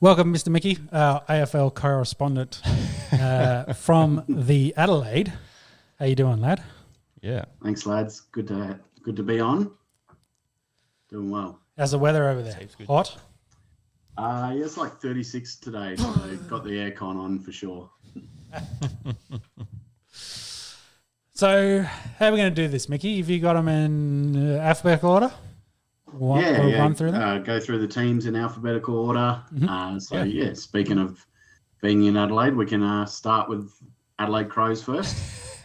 Welcome, Mr. Mickey, our AFL correspondent from the Adelaide. How you doing, lad? Yeah. Thanks, lads. Good to be on. Doing well. How's the weather over there? Hot? Yeah, it's like 36 today, so got the aircon on for sure. So, how are we going to do this, Mickey? Have you got them in alphabetical order? Run through them? Go through the teams in alphabetical order. Mm-hmm. Speaking of being in Adelaide, we can start with Adelaide Crows first.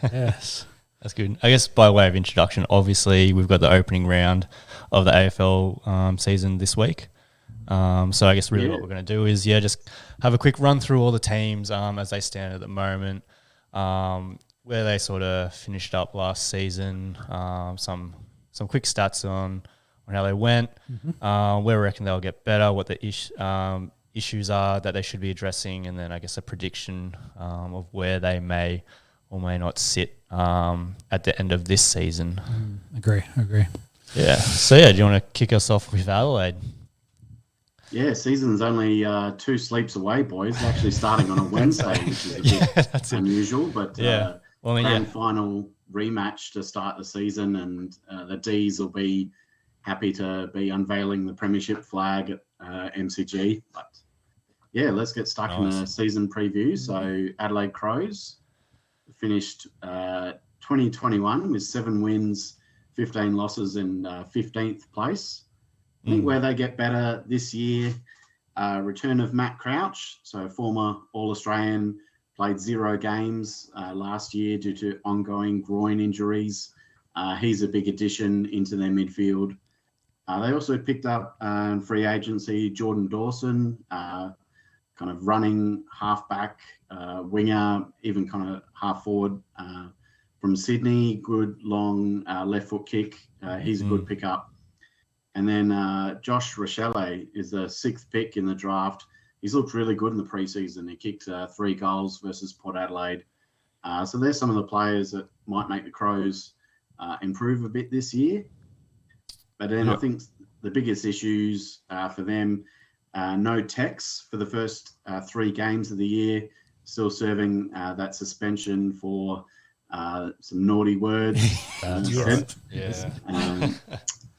Yes. That's good. I guess by way of introduction, obviously we've got the opening round of the AFL season this week. So I guess really what we're going to do is, just have a quick run through all the teams as they stand at the moment, where they sort of finished up last season, some quick stats on how they went, where we reckon they'll get better, what the issues are that they should be addressing, and then I guess a prediction of where they may or may not sit at the end of this season. Agree. Yeah. So, do you want to kick us off with Adelaide? Yeah, season's only 2 sleeps away, boys. Actually starting on a Wednesday, which is a bit unusual, but grand final rematch to start the season, and the Ds will be happy to be unveiling the premiership flag at MCG. But let's get stuck in the season preview. So Adelaide Crows finished 2021 with 7 wins, 15 losses, and 15th place. I think where they get better this year, return of Matt Crouch, so former All-Australian, played 0 games last year due to ongoing groin injuries. He's a big addition into their midfield. They also picked up free agency Jordan Dawson, kind of running halfback, winger, even kind of half forward from Sydney. Good long left foot kick. He's a good pickup. And then Josh Rochelle is the 6th pick in the draft. He's looked really good in the preseason. He kicked 3 goals versus Port Adelaide. So there's some of the players that might make the Crows improve a bit this year. But then I think the biggest issues for them, no Tex for the first 3 games of the year, still serving that suspension for some naughty words.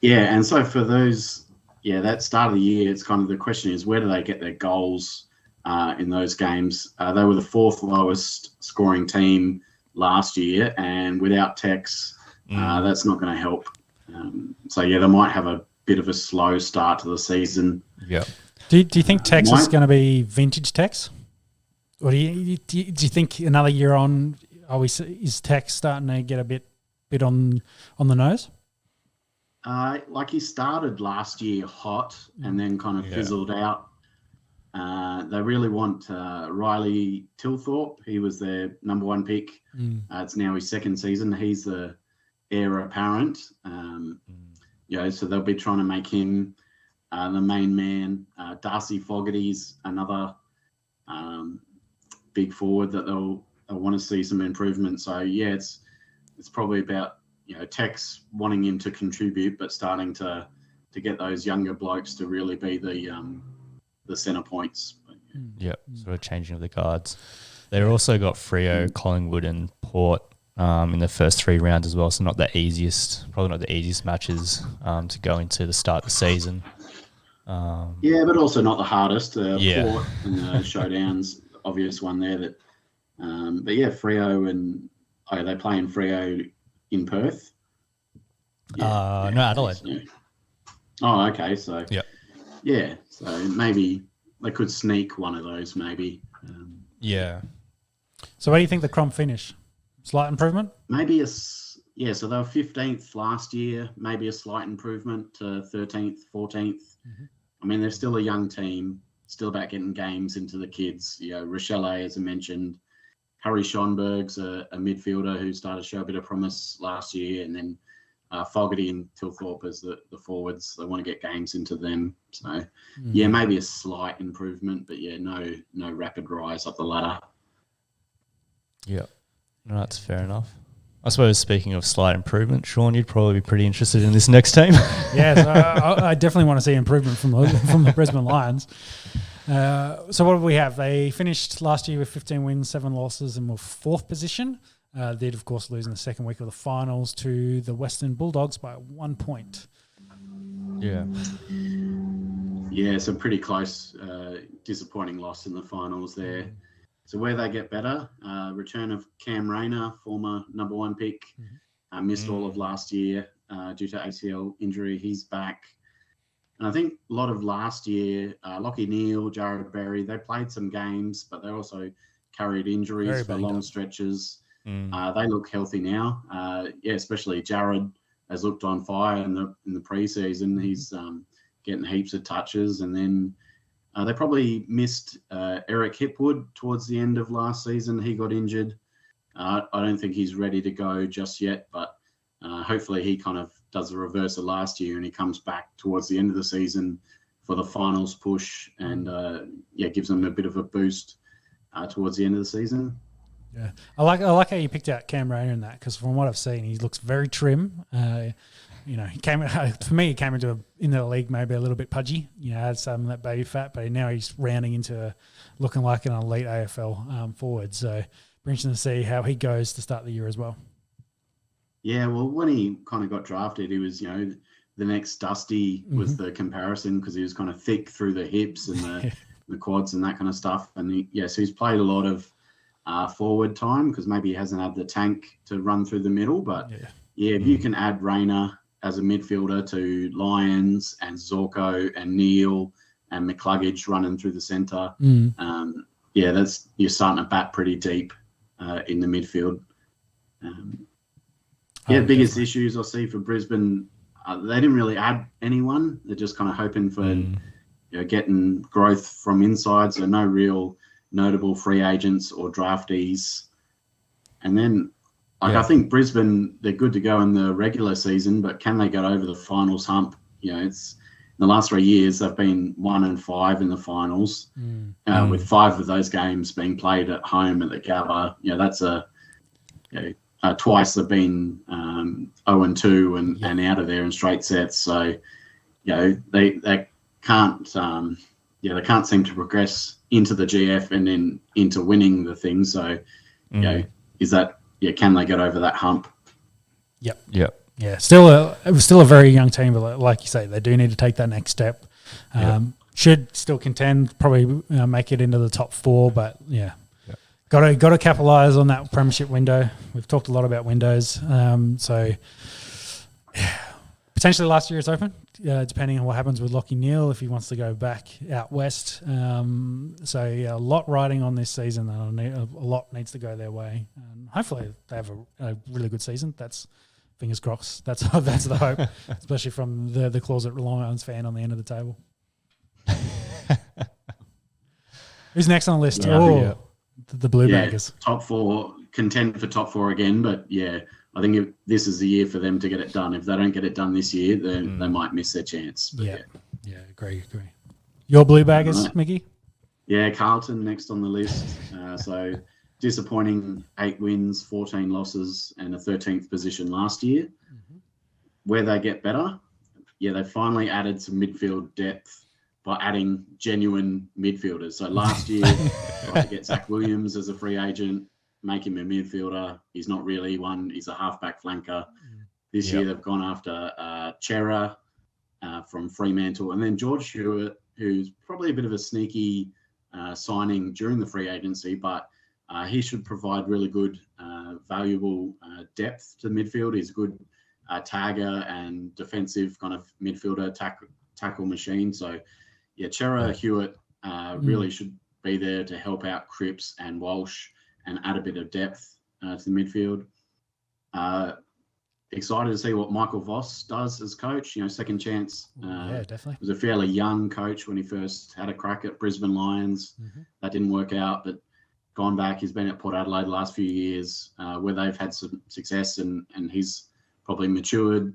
And so for those, that start of the year, it's kind of the question is, where do they get their goals in those games? They were the 4th lowest scoring team last year, and without Tex, that's not going to help. They might have a bit of a slow start to the season. Yeah. Do you think Tex is going to be vintage Tex? Or do you think another year on, is Tex starting to get a bit on the nose? He started last year hot and then kind of fizzled out. They really want Riley Tilthorpe. He was their number 1 pick. It's now his 2nd season. He's the heir apparent. So they'll be trying to make him the main man. Darcy Fogarty's another big forward that they'll want to see some improvement. So it's probably about Tex wanting him to contribute, but starting to get those younger blokes to really be the centre points. Sort of changing of the guards. They've also got Freo, Collingwood, and Port in the first 3 rounds as well. So probably not the easiest matches to go into the start of the season. But also not the hardest. Port and the Showdown's obvious one there. That, Freo and they play in Freo in Perth. No, Adelaide. Oh, okay. So so maybe they could sneak one of those. Maybe. So where do you think the Crom finish? Slight improvement? Maybe so they were 15th last year. Maybe a slight improvement to 13th, 14th. I mean, they're still a young team. Still about getting games into the kids. Rochelle, as I mentioned. Harry Schonberg's a midfielder who started to show a bit of promise last year, and then Fogarty and Tilthorpe as the forwards. They want to get games into them. So, maybe a slight improvement, but no rapid rise up the ladder. Yeah, no, that's fair enough. I suppose speaking of slight improvement, Sean, you'd probably be pretty interested in this next team. Yes, I definitely want to see improvement from the Brisbane Lions. So what do we have? They finished last year with 15 wins, 7 losses, and were 4th position. They did, of course, lose in the second week of the finals to the Western Bulldogs by 1 point. Yeah. Yeah, it's a pretty close, disappointing loss in the finals there. So where they get better, return of Cam Rayner, former number 1 pick, missed all of last year due to ACL injury. He's back. And I think a lot of last year, Lachie Neale, Jared Berry, they played some games, but they also carried injuries for long stretches. They look healthy now. Especially Jared has looked on fire in the preseason. He's getting heaps of touches. And then they probably missed Eric Hipwood towards the end of last season. He got injured. I don't think he's ready to go just yet, but hopefully he kind of does the reverse of last year and he comes back towards the end of the season for the finals push and gives them a bit of a boost towards the end of the season. Yeah, I like how you picked out Cam Rayner in that, because from what I've seen, he looks very trim. He came for me. He came into the league maybe a little bit pudgy. Had some of that baby fat, but now he's rounding into looking like an elite AFL forward. So, be interesting to see how he goes to start the year as well. Yeah, well, when he kind of got drafted, he was the next Dusty was the comparison, because he was kind of thick through the hips and the quads and that kind of stuff. And so he's played a lot of forward time because maybe he hasn't had the tank to run through the middle. But if you can add Rayner as a midfielder to Lions and Zorko and Neale and McCluggage running through the centre, you're starting to bat pretty deep in the midfield. Biggest issues I see for Brisbane, they didn't really add anyone. They're just kind of hoping for getting growth from inside, so no real notable free agents or draftees. And then I think Brisbane, they're good to go in the regular season, but can they get over the finals hump? It's in the last 3 years they've been 1-5 in the finals, with 5 of those games being played at home at the Gabba. That's twice they've been 0-2 and out of there in straight sets. So they can't they can't seem to progress into the GF and then into winning the thing. So is that can they get over that hump? Yep. Yeah, still a very young team, but like you say, they do need to take that next step. Should still contend, probably make it into the top 4, but got to capitalise on that premiership window. We've talked a lot about windows, so potentially last year it's open, depending on what happens with Lachie Neale if he wants to go back out west. A lot riding on this season, and a lot needs to go their way. Hopefully they have a really good season. That's fingers crossed. That's the hope, especially from the closet Lions fan on the end of the table. Who's next on the list? The Blue Baggers. Top 4, contend for top 4 again, but I think if this is the year for them to get it done. If they don't get it done this year, then they might miss their chance. But agree. Your Blue Baggers, right. Mickey? Yeah, Carlton next on the list. So disappointing 8 wins, 14 losses, and a 13th position last year. Where they get better, they finally added some midfield depth by adding genuine midfielders. So last year, tried to get Zach Williams as a free agent, make him a midfielder. He's not really one. He's a halfback flanker. This year, they've gone after Chera from Fremantle, and then George Hewitt, who's probably a bit of a sneaky signing during the free agency, but he should provide really good, valuable depth to the midfield. He's a good tagger and defensive kind of midfielder, tackle machine. So, Chera Hewitt really should be there to help out Cripps and Walsh and add a bit of depth to the midfield. Excited to see what Michael Voss does as coach. Second chance. Definitely. Was a fairly young coach when he first had a crack at Brisbane Lions. That didn't work out, but gone back. He's been at Port Adelaide the last few years where they've had some success, and he's probably matured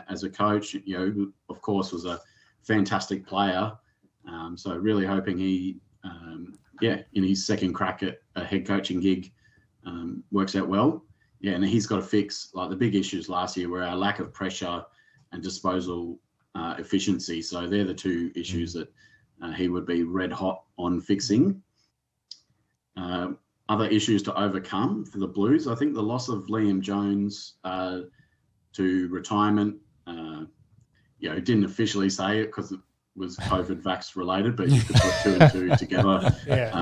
as a coach. Of course, was a fantastic player. So really hoping he, in his second crack at a head coaching gig, works out well. And he's got to fix the big issues last year were our lack of pressure and disposal efficiency. So they're the 2 issues that he would be red hot on fixing. Other issues to overcome for the Blues, I think the loss of Liam Jones to retirement, didn't officially say it because it was COVID vax related, but you could put 2 and 2 together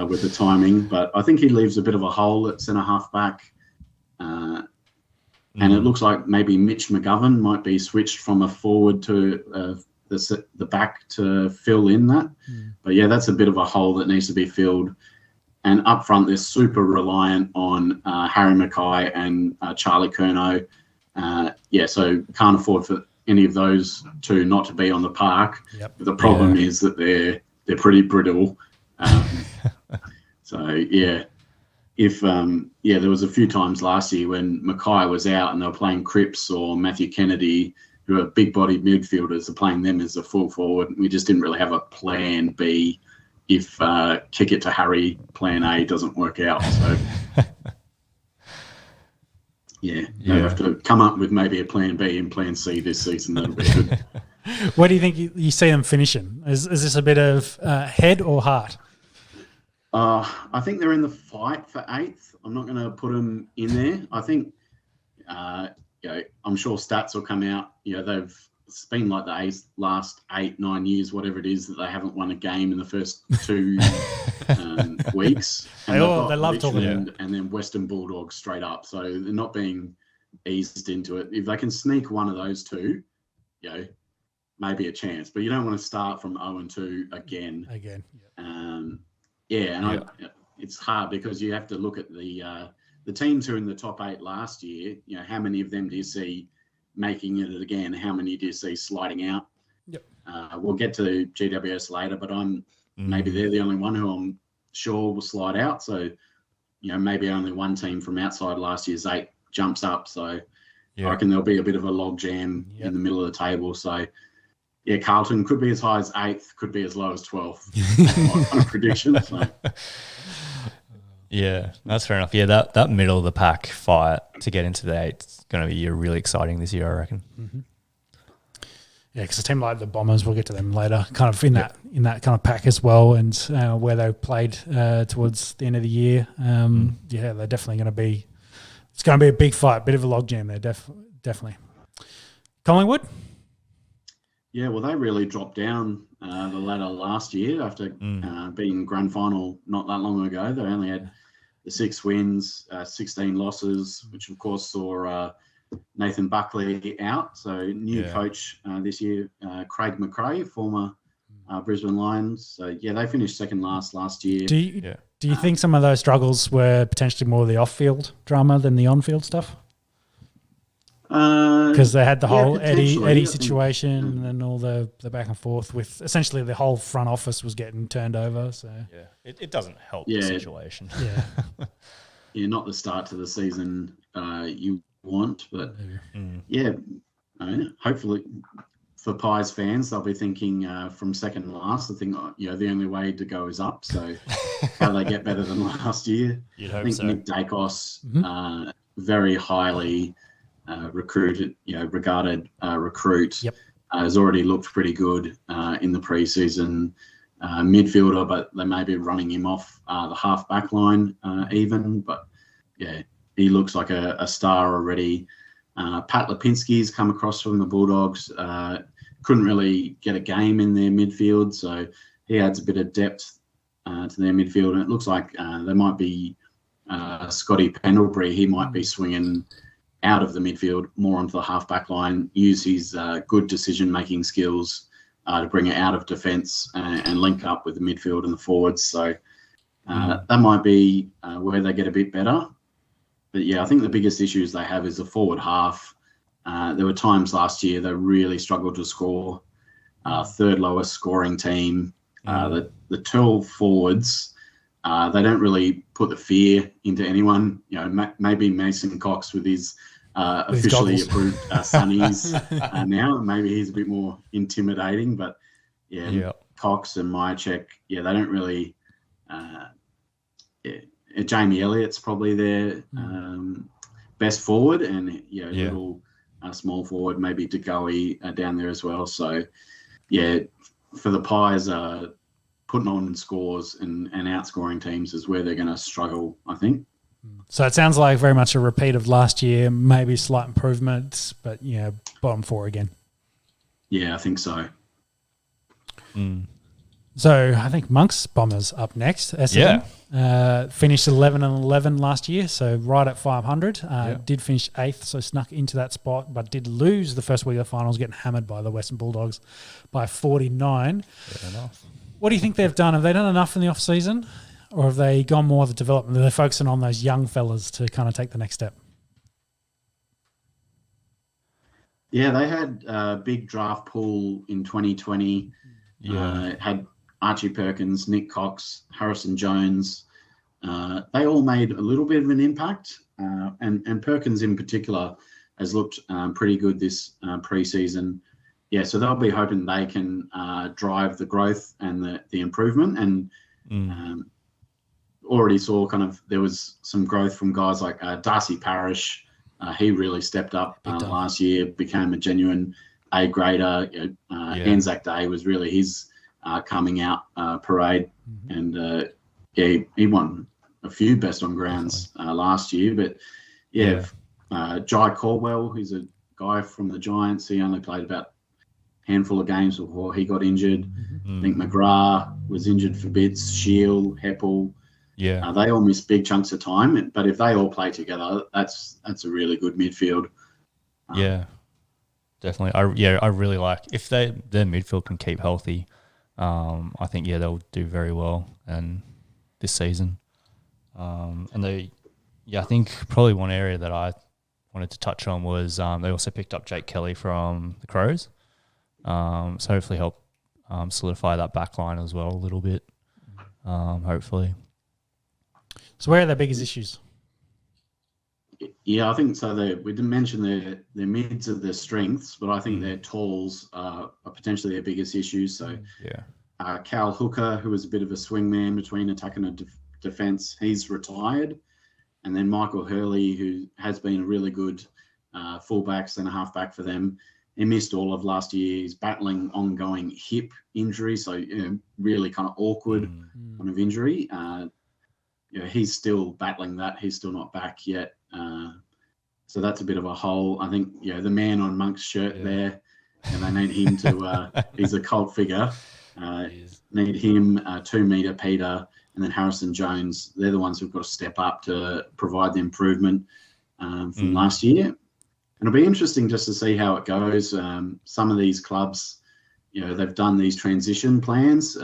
with the timing. But I think he leaves a bit of a hole at centre half back. And it looks like maybe Mitch McGovern might be switched from a forward to the back to fill in that. But yeah, that's a bit of a hole that needs to be filled. And up front, they're super reliant on Harry Mackay and Charlie Curnow. So can't afford for any of those two not to be on the park. Yep. But the problem is that they're pretty brittle. If there was a few times last year when Mackay was out and they were playing Cripps or Matthew Kennedy, who are big-bodied midfielders, are playing them as a full forward. We just didn't really have a plan B if kick it to Harry, plan A doesn't work out. So, they have to come up with maybe a plan B and plan C this season. That'll be good. Where do you think you see them finishing? Is this a bit of head or heart? I think they're in the fight for 8th. I'm not going to put them in there. I think, I'm sure stats will come out. It's been like the last 8-9 years, whatever it is, that they haven't won a game in the first 2 weeks. And they love talking about it. And then Western Bulldogs straight up. So they're not being eased into it. If they can sneak one of those two, maybe a chance. But you don't want to start from 0-2 again. It's hard because you have to look at the teams who are in the top 8 last year. How many of them do you see making it again? How many do you see sliding out? Yep. We'll get to GWS later, but maybe they're the only one who I'm sure will slide out. So, maybe only one team from outside last year's 8 jumps up. So I reckon there'll be a bit of a log jam in the middle of the table. So, Carlton could be as high as 8th, could be as low as 12th. My prediction. So. Yeah, that's fair enough. Yeah, that middle of the pack fight to get into the 8 is going to be really exciting this year, I reckon. Mm-hmm. Yeah, because a team like the Bombers, we'll get to them later, kind of in that kind of pack as well, and where they played towards the end of the year. They're definitely going to be. It's going to be a big fight, bit of a logjam there, definitely. Collingwood. Yeah, well, they really dropped down the ladder last year after being grand final not that long ago. They only had the 6 wins, 16 losses, which of course saw Nathan Buckley out. So new coach this year, Craig McRae, former Brisbane Lions. So they finished second last year. Do you think some of those struggles were potentially more the off-field drama than the on-field stuff? Because they had the whole Eddie situation and then all the back and forth with essentially the whole front office was getting turned over. So it doesn't help the situation. Not the start to the season you want, but hopefully for Pies fans, they'll be thinking from second last. I think the only way to go is up. So how they get better than last year? I think so. Nick Dacos, very highly regarded recruit, has already looked pretty good in the preseason. Midfielder, but they may be running him off the half back line even. But he looks like a star already. Pat Lipinski's come across from the Bulldogs. Couldn't really get a game in their midfield, so he adds a bit of depth to their midfield. And it looks like they might be Scotty Pendlebury. He might be swinging out of the midfield more onto the half-back line, use his good decision-making skills to bring it out of defence and link up with the midfield and the forwards. So that might be where they get a bit better. But I think the biggest issues they have is the forward half. There were times last year they really struggled to score. Third lowest scoring team. The 12 forwards, they don't really put the fear into anyone. Maybe Mason Cox with his officially approved Sunnies now. Maybe he's a bit more intimidating, but Cox and Myercheck, they don't really. Jamie Elliott's probably their best forward, and little small forward, maybe DeGoey down there as well. So for the Pies, putting on scores and outscoring teams is where they're going to struggle, I think. So it sounds like very much a repeat of last year, maybe slight improvements, but bottom 4 again. Yeah, I think so. So I think Monk's Bombers up next. Essendon. Finished 11-11 last year, so right at 500. Did finish 8th, so snuck into that spot, but did lose the first week of the finals, getting hammered by the Western Bulldogs by 49. Fair enough. What do you think they've done? Have they done enough in the off-season, or have they gone more of the development? They're focusing on those young fellas to kind of take the next step. Yeah, they had a big draft pool in 2020. Had Archie Perkins, Nick Cox, Harrison Jones. They all made a little bit of an impact, and Perkins in particular has looked pretty good this pre-season. Yeah, so they'll be hoping they can drive the growth and the improvement. And already saw there was some growth from guys like Darcy Parish. He really stepped up last year, became a genuine A-grader. Anzac Day was really his coming out parade. And he won a few best on grounds last year. But Jai Caldwell, who's a guy from the Giants, he only played about a handful of games before he got injured. I think McGrath was injured for bits, Shield, Heppel. They all miss big chunks of time, but if they all play together, that's a really good midfield. Definitely. I really like if their midfield can keep healthy. I think they'll do very well and this season. And I think probably one area that I wanted to touch on was they also picked up Jake Kelly from the Crows. So hopefully help solidify that back line as well a little bit. Hopefully. So where are their biggest issues? Yeah, I think so. We didn't mention their mids are their strengths, but I think their talls are potentially their biggest issues. So Cal Hooker, who was a bit of a swingman between attack and defence, he's retired. And then Michael Hurley, who has been a really good fullback, centre halfback for them. He missed all of last year. He's battling ongoing hip injury, so really kind of awkward kind of injury. He's still battling that. He's still not back yet. So that's a bit of a hole. I think, the man on Monk's shirt there, and they need him to, he's a cult figure. Need him, 2 metre Peter, and then Harrison Jones. They're the ones who've got to step up to provide the improvement from last year. And it'll be interesting just to see how it goes. Some of these clubs, they've done these transition plans,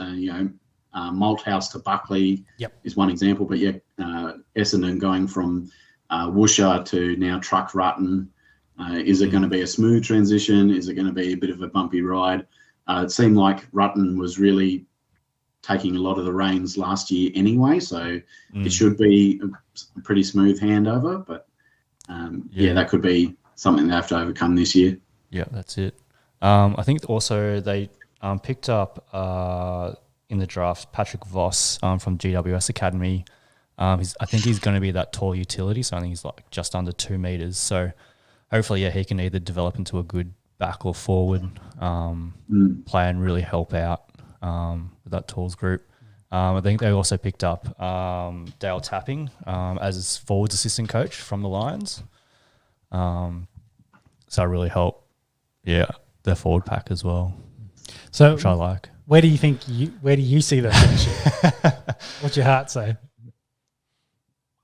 Malthouse to Buckley is one example, but Essendon going from Woosha to now Truck Rutten. Is it going to be a smooth transition? Is it going to be a bit of a bumpy ride? It seemed like Rutten was really taking a lot of the reins last year anyway, so it should be a pretty smooth handover, but that could be something they have to overcome this year. Yeah, that's it. I think also they picked up in the draft Patrick Voss from GWS Academy. I think he's going to be that tall utility, so I think he's like just under 2 meters. So hopefully, he can either develop into a good back or forward player and really help out with that talls group. I think they also picked up Dale Tapping as forwards assistant coach from the Lions. So really help, their forward pack as well. So which I like. Where do you see them finishing? What's your heart say?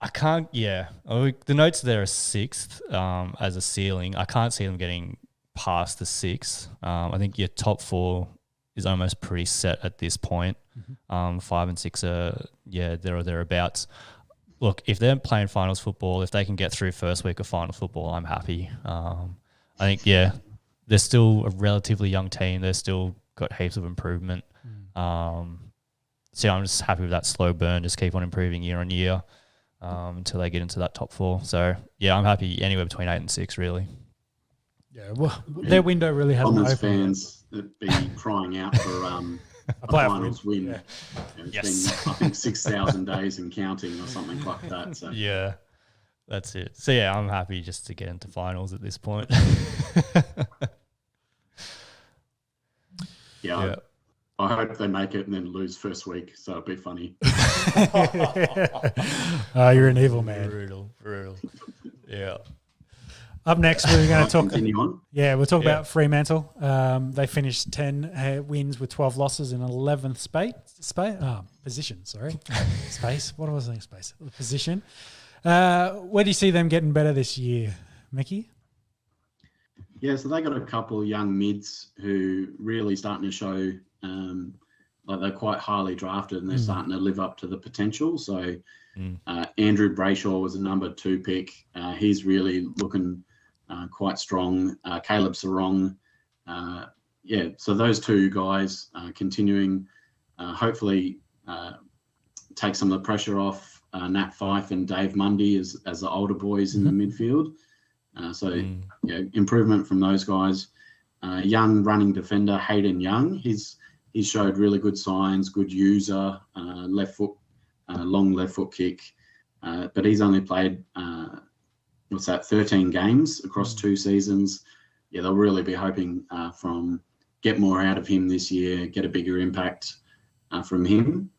I can't. The notes there are 6th as a ceiling. I can't see them getting past the 6th. I think your top 4 is almost pretty set at this point. 5 and 6 are there or thereabouts. Look, if they're playing finals football, if they can get through first week of finals football, I'm happy. I think they're still a relatively young team. They're still got heaps of improvement. So I'm just happy with that slow burn. Just keep on improving year on year until they get into that top 4. So I'm happy anywhere between 8 and 6 really. Yeah, well, their window really hasn't opened. Fans that be crying out for a finals win. Yeah. It's been, I think, 6,000 days and counting or something like that. So. Yeah, that's it. So I'm happy just to get into finals at this point. I hope they make it and then lose first week, so it'll be funny. Oh, you're an evil man. Brutal. Yeah. Up next, we're going to talk. Continue on. Yeah, we'll talk about Fremantle. They finished 10 wins with 12 losses in 11th position. Sorry, space. What was I saying? Space. Position. Where do you see them getting better this year, Mickey? Yeah, so they got a couple of young mids who really starting to show like they're quite highly drafted and they're starting to live up to the potential. So Andrew Brayshaw was a number 2 pick. He's really looking quite strong. Caleb Sarong. So those 2 guys continuing, hopefully take some of the pressure off Nat Fyfe and Dave Mundy as the older boys in the midfield. Improvement from those guys. Young running defender Hayden Young. He's showed really good signs, good user, left foot, long left foot kick. But he's only played 13 games across 2 seasons. Yeah, they'll really be hoping get more out of him this year, get a bigger impact from him.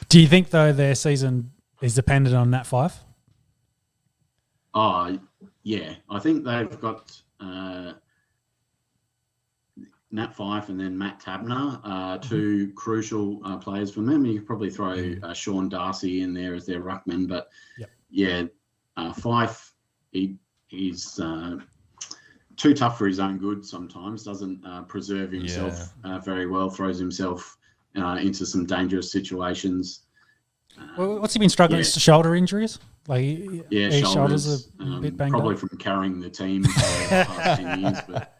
Do you think though their season is dependent on Nat Fyfe? Oh, yeah. I think they've got Nat Fyfe and then Matt Tabner, 2 crucial players from them. You could probably throw Sean Darcy in there as their ruckman, but Fyfe, he's too tough for his own good sometimes, doesn't preserve himself very well, throws himself into some dangerous situations. What's he been struggling with? Shoulder injuries? His shoulders are a bit banged probably up. from carrying the team for the past 10 years, but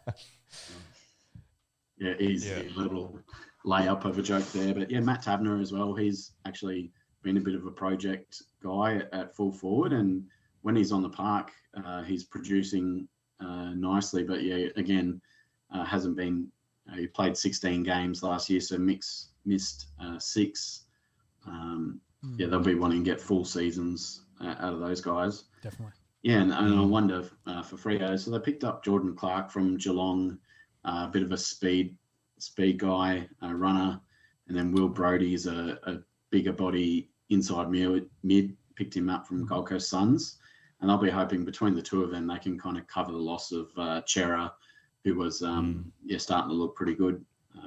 he's a little layup of a joke there. But Matt Tabner as well, he's actually been a bit of a project guy at full forward, and when he's on the park, he's producing nicely. But hasn't been. He played 16 games last year, so missed 6. They'll be wanting to get full seasons out of those guys. Definitely. Yeah, and I wonder for Freo. So they picked up Jordan Clark from Geelong, a bit of a speed guy, runner, and then Will Brodie is a bigger body inside mid. Picked him up from Gold Coast Suns, and I'll be hoping between the 2 of them they can kind of cover the loss of Chera, who was starting to look pretty good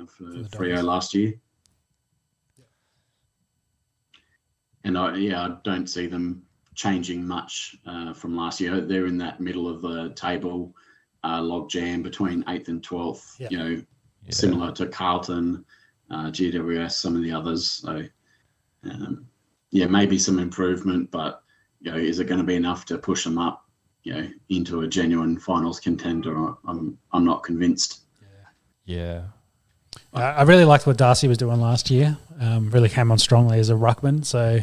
for Freo last year. And I don't see them changing much from last year. They're in that middle of the table log jam between 8th and 12th, similar to Carlton, GWS, some of the others. So, maybe some improvement, but, is it going to be enough to push them up, into a genuine finals contender? I'm not convinced. Yeah. I really liked what Darcy was doing last year. Really came on strongly as a ruckman. So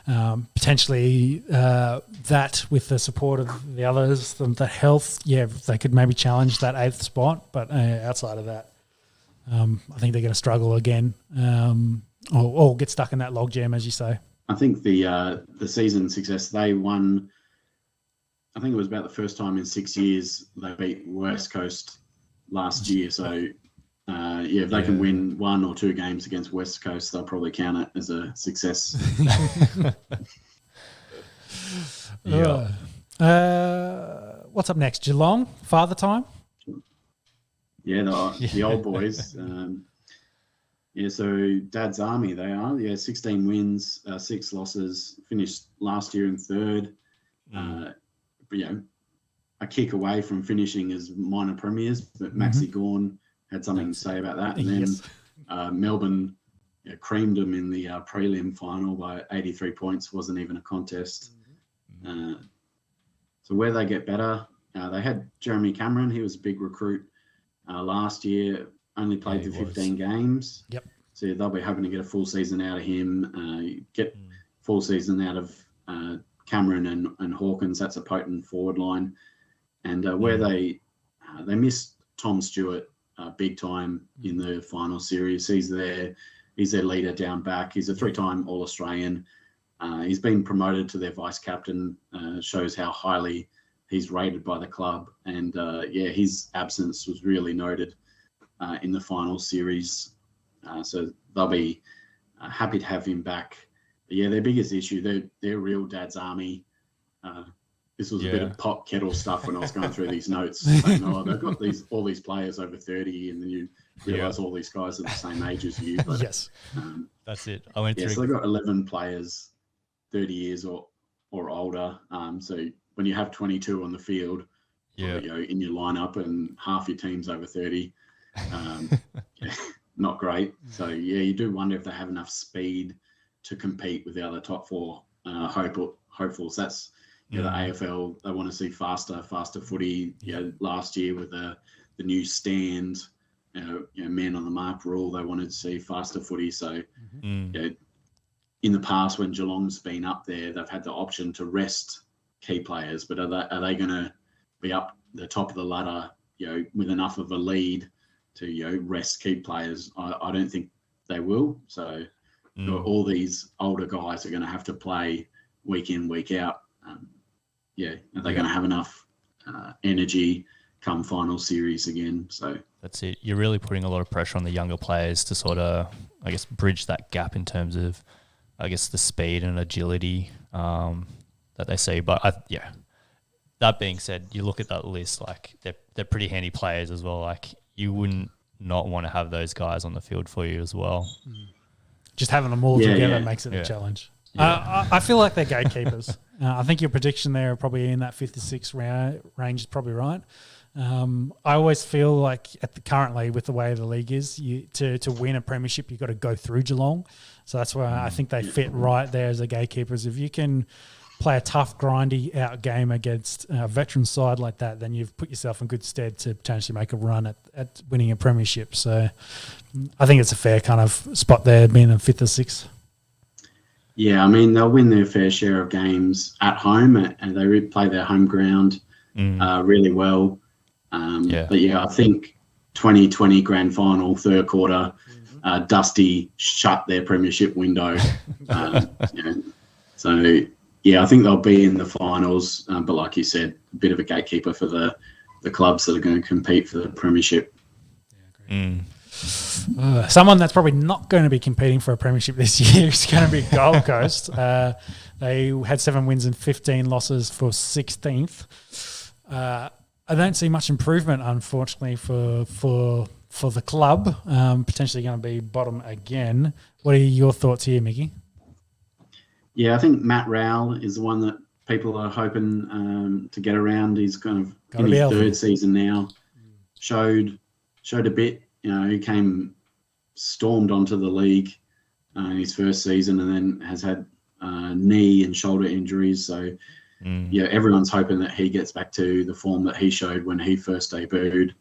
potentially that with the support of the others, the health, they could maybe challenge that 8th spot. But outside of that, I think they're going to struggle again or get stuck in that logjam, as you say. I think the season success, they won, I think it was about the first time in 6 years they beat West Coast last year. So, if they can win 1 or 2 games against West Coast, they'll probably count it as a success. What's up next? Geelong, Father Time? Yeah, the old boys. So Dad's Army, they are. 16 wins, 6 losses, finished last year in 3rd. A kick away from finishing as minor premiers, but Maxi Gawn had something to say about that. And then Melbourne creamed them in the prelim final by 83 points. Wasn't even a contest. So where they get better, they had Jeremy Cameron. He was a big recruit last year. Only played for 15 games. Yep. So they'll be hoping to get a full season out of him. Get full season out of Cameron and Hawkins. That's a potent forward line. And where they missed Tom Stewart big time in the final series. He's their leader down back. He's a 3-time All-Australian. He's been promoted to their vice captain. Shows how highly he's rated by the club. And his absence was really noted in the final series. So they'll be happy to have him back. But yeah, their biggest issue, they're real dad's army. This was a bit of pot kettle stuff when I was going through these notes. Saying, they've got all these players over 30, and then you realise all these guys are the same age as you. But, yes, that's it. So they've got 11 players, 30 years or older. So when you have 22 on the field, in your lineup, and half your team's over 30, not great. So you do wonder if they have enough speed to compete with the other top four hopefuls. That's the AFL. They want to see faster footy. Last year with the new stand, man on the mark rule, they wanted to see faster footy. So in the past, when Geelong's been up there, they've had the option to rest key players. But are they going to be up the top of the ladder, with enough of a lead to rest key players? I don't think they will. So all these older guys are going to have to play week in, week out. Are they going to have enough energy come final series again? So that's it. You're really putting a lot of pressure on the younger players to sort of, I guess, bridge that gap in terms of, I guess, the speed and agility that they see. But that being said, you look at that list, like they're pretty handy players as well. Like you wouldn't not want to have those guys on the field for you as well. Just having them all together makes it a challenge. I feel like they're gatekeepers. I think your prediction there, probably in that 5th to 6th range, is probably right. I always feel like currently with the way the league is, to win a premiership, you've got to go through Geelong. So that's why I think they fit right there as the gatekeepers. If you can play a tough, grindy out game against a veteran side like that, then you've put yourself in good stead to potentially make a run at winning a premiership. So I think it's a fair kind of spot there, being a 5th or 6th. Yeah, I mean, they'll win their fair share of games at home, and they play their home ground really well. But I think 2020 grand final, third quarter, Dusty shut their premiership window. So, I think they'll be in the finals. But like you said, a bit of a gatekeeper for the clubs that are going to compete for the premiership. Someone that's probably not going to be competing for a premiership this year is going to be Gold Coast. They had 7 wins and 15 losses for 16th. I don't see much improvement, unfortunately, for the club. Potentially going to be bottom again. What are your thoughts here, Mickey? Yeah, I think Matt Rowell is the one that people are hoping to get around. He's kind of in his third season now. Showed a bit. He stormed onto the league in his first season, and then has had knee and shoulder injuries. So, everyone's hoping that he gets back to the form that he showed when he first debuted.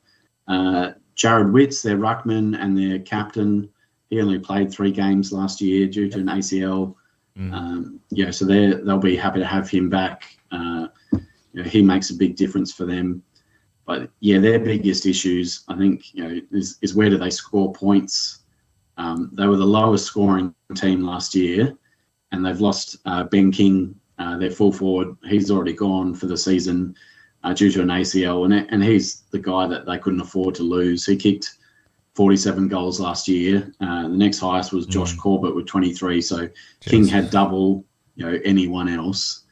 Jared Witts, their ruckman and their captain, he only played 3 games last year due to an ACL. So they'll be happy to have him back. He makes a big difference for them. But their biggest issues, I think, is where do they score points? They were the lowest scoring team last year, and they've lost Ben King, their full forward. He's already gone for the season due to an ACL, and he's the guy that they couldn't afford to lose. He kicked 47 goals last year. The next highest was Josh Corbett with 23. So King had double, anyone else.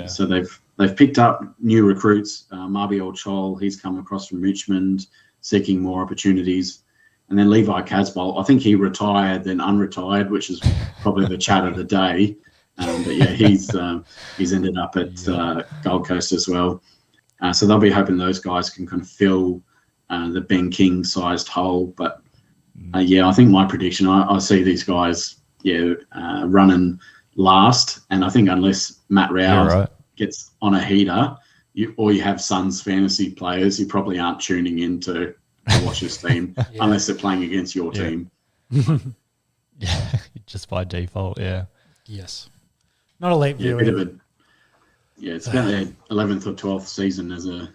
So they've picked up new recruits. Marbiel Chol, he's come across from Richmond, seeking more opportunities. And then Levi Casbolt, I think he retired then unretired, which is probably the chat of the day. He's ended up at Gold Coast as well. So they'll be hoping those guys can kind of fill the Ben King-sized hole. But, I think my prediction, I see these guys, running last. And I think unless Matt Rowell gets on a heater, you have Suns fantasy players, you probably aren't tuning in to watch this team unless they're playing against your team. Just by default, Yes. Not a late viewing. It's about their 11th or 12th season as a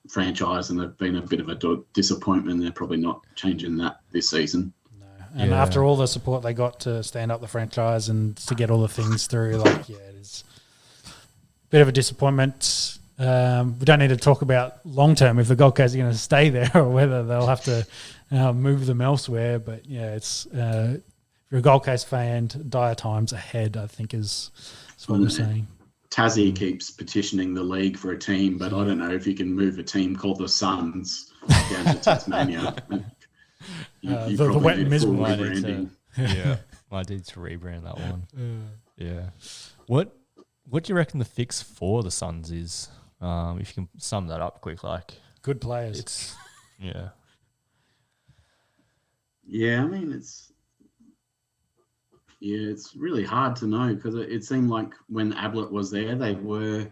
franchise, and they've been a bit of a disappointment. They're probably not changing that this season. No. And after all the support they got to stand up the franchise and to get all the things through, it is a bit of a disappointment. We don't need to talk about long term if the Gold Coast are going to stay there or whether they'll have to move them elsewhere. But yeah, it's if you're a Gold Coast fan, dire times ahead, I think is what we're saying. Tassie keeps petitioning the league for a team, but I don't know if you can move a team called the Suns down to Tasmania. The wet and miserable rebranding. Yeah, I did to rebrand that one. Yeah. What do you reckon the fix for the Suns is? If you can sum that up quick, like good players. Yeah. Yeah, I mean it's really hard to know because it seemed like when Ablett was there, they were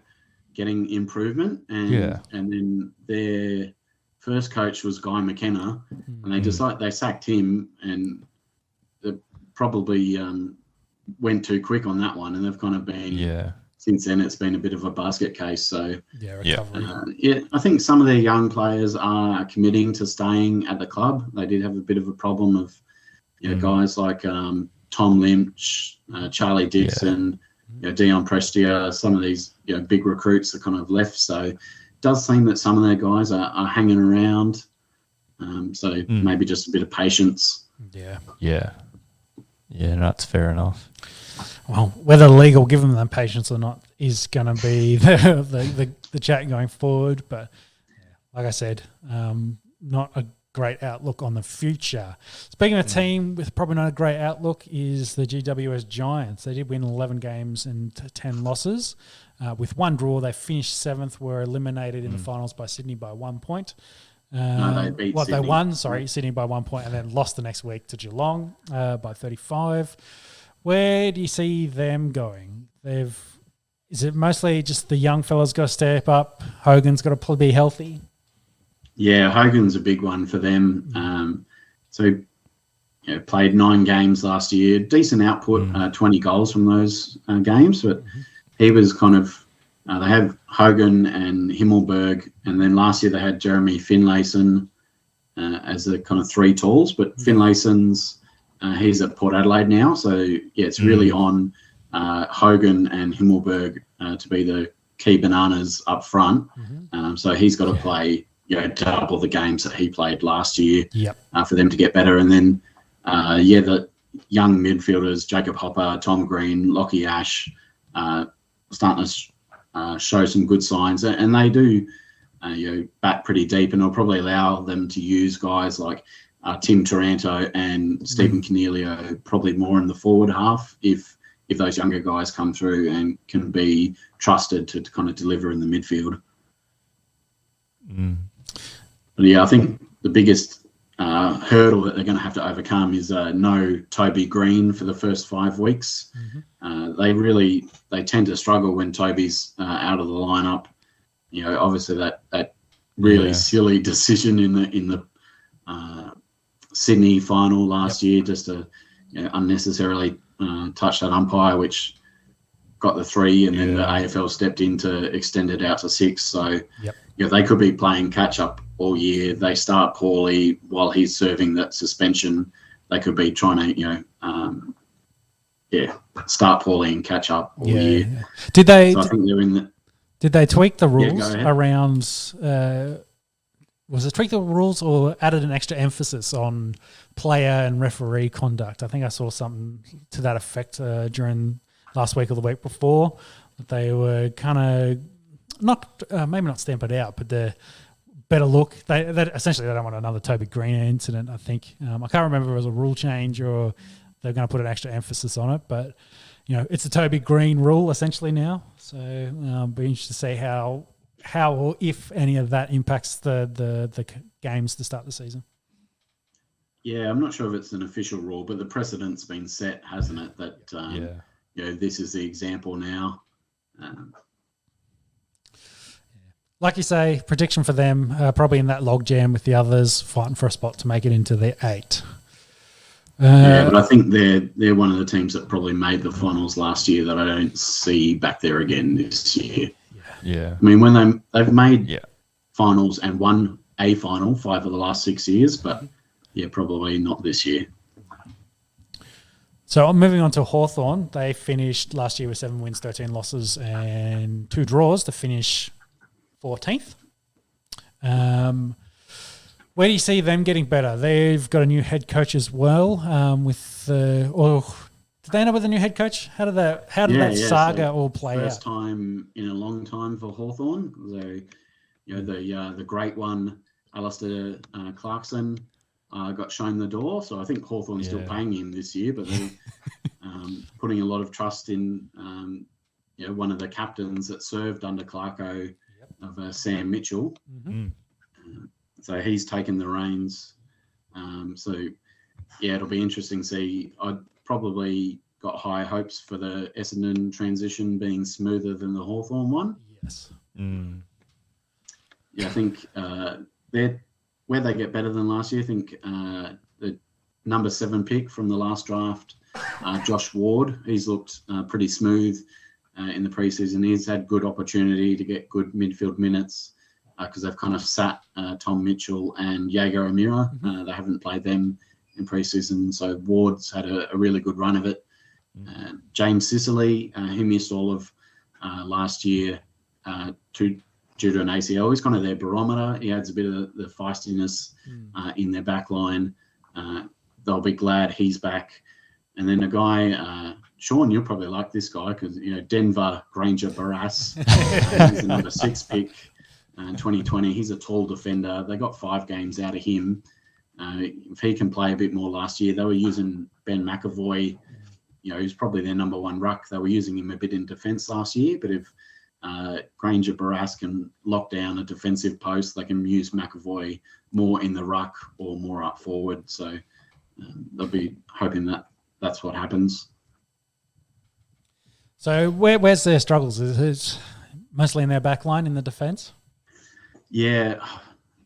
getting improvement, and then their first coach was Guy McKenna, and they sacked him, and they probably went too quick on that one, and they've kind of been since then. It's been a bit of a basket case. So recovery. I think some of their young players are committing to staying at the club. They did have a bit of a problem of guys like Tom Lynch, Charlie Dixon, Dion Prestia, some of these big recruits that kind of left. So it does seem that some of their guys are hanging around. So maybe just a bit of patience. Yeah, that's fair enough. Well, whether the league will give them that patience or not is going to be the chat going forward. But like I said, not a great outlook on the future. Speaking of a team with probably not a great outlook is the GWS Giants. They did win 11 games and 10 losses. With one draw, they finished 7th, were eliminated in the finals by Sydney by 1 point. No, they beat Sydney. They won, Sydney by 1 point, and then lost the next week to Geelong by 35. Where do you see them going? Is it mostly just the young fellas got to step up? Hogan's got to probably be healthy. Yeah, Hogan's a big one for them. So played 9 games last year, decent output, 20 goals from those games. But he was kind of they have Hogan and Himmelberg, and then last year they had Jeremy Finlayson as the kind of 3 talls. But Finlayson's he's at Port Adelaide now, so it's really on Hogan and Himmelberg to be the key bananas up front. So he's got to play double the games that he played last year for them to get better. And then the young midfielders Jacob Hopper, Tom Green, Lockie Ash starting to show some good signs, and they do bat pretty deep, and it'll probably allow them to use guys like Tim Taranto and Stephen Cornelio probably more in the forward half if those younger guys come through and can be trusted to kind of deliver in the midfield. But I think the biggest hurdle that they're going to have to overcome is no Toby Green for the first 5 weeks. They tend to struggle when Toby's out of the lineup. Obviously that really silly decision in the Sydney final last year, just to unnecessarily touch that umpire, which got the 3, and then the AFL stepped in to extend it out to 6. So they could be playing catch up all year. They start poorly while he's serving that suspension. They could be trying to start poorly and catch up all year. Did they? So I think they're in the. Did they tweak the rules around? Was it tweak the rules or added an extra emphasis on player and referee conduct? I think I saw something to that effect during last week or the week before. That they were kind of maybe not stamp it out, but they're better look. Essentially they don't want another Toby Green incident. I think I can't remember if it was a rule change or they're going to put an extra emphasis on it, but it's a Toby Green rule essentially now. So be interested to see how or if any of that impacts the games to start the season. Yeah, I'm not sure if it's an official rule, but the precedent's been set, hasn't it? That this is the example now. Like you say, prediction for them, probably in that logjam with the others, fighting for a spot to make it into the 8. But I think they're one of the teams that probably made the finals last year that I don't see back there again this year. Yeah. I mean, when they've made finals and won a final 5 of the last 6 years, but probably not this year. So I'm moving on to Hawthorn. They finished last year with 7 wins, 13 losses, and 2 draws to finish 14th. Where do you see them getting better? They've got a new head coach as well. Did they end up with a new head coach? How did that saga all play out? First time in a long time for Hawthorn. So, the great one, Alistair Clarkson, got shown the door. So I think Hawthorn's still paying him this year, but they're putting a lot of trust in one of the captains that served under Clarko of Sam Mitchell. Mm-hmm. So he's taken the reins. It'll be interesting to see. I'd probably got high hopes for the Essendon transition being smoother than the Hawthorn one. Yes. Mm. Yeah, I think where they get better than last year, I think the number 7 pick from the last draft, Josh Ward, he's looked pretty smooth in the preseason. He's had good opportunity to get good midfield minutes because they've kind of sat Tom Mitchell and Jaeger O'Meara. Mm-hmm. They haven't played them in preseason, so Ward's had a really good run of it. James Sicily, he missed all of last year due to an ACL. He's kind of their barometer. He adds a bit of the feistiness in their back line. They'll be glad he's back. And then a guy, Sean, you'll probably like this guy because, Denver Granger Barras, he's the number 6 pick in 2020. He's a tall defender. They got 5 games out of him. If he can play a bit more last year, they were using Ben McAvoy. He's probably their number 1 ruck. They were using him a bit in defence last year, but if Granger Barras can lock down a defensive post, they can use McAvoy more in the ruck or more up forward. So they'll be hoping that that's what happens. So where's their struggles? Is it mostly in their back line in the defence? Yeah.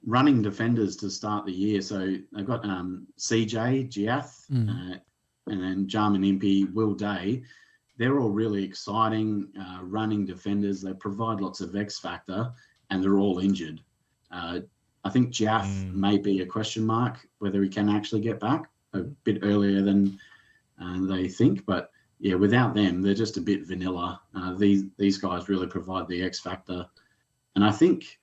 Running defenders to start the year. So they've got CJ Giath, and then Jarman Impey, Will Day. They're all really exciting running defenders. They provide lots of X factor, and they're all injured. I think Giath may be a question mark whether he can actually get back a bit earlier than they think. But yeah, without them, they're just a bit vanilla. These guys really provide the X factor, and I think.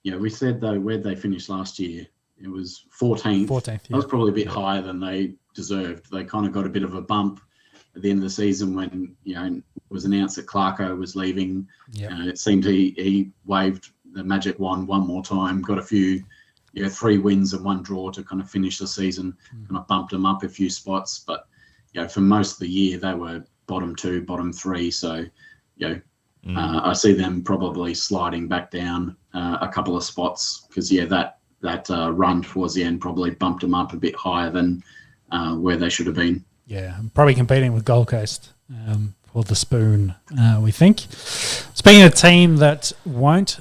We said, though, where'd they finish last year? It was 14th. 14th, yeah. That was probably a bit higher than they deserved. They kind of got a bit of a bump at the end of the season when, it was announced that Clarko was leaving. Yep. It seemed he waved the magic wand one more time, got a few, 3 wins and 1 draw to kind of finish the season, kind of bumped them up a few spots. But, for most of the year, they were bottom 2, bottom 3. So, I see them probably sliding back down a couple of spots because, that run towards the end probably bumped them up a bit higher than where they should have been. Yeah, probably competing with Gold Coast for the spoon, we think. Speaking of a team that won't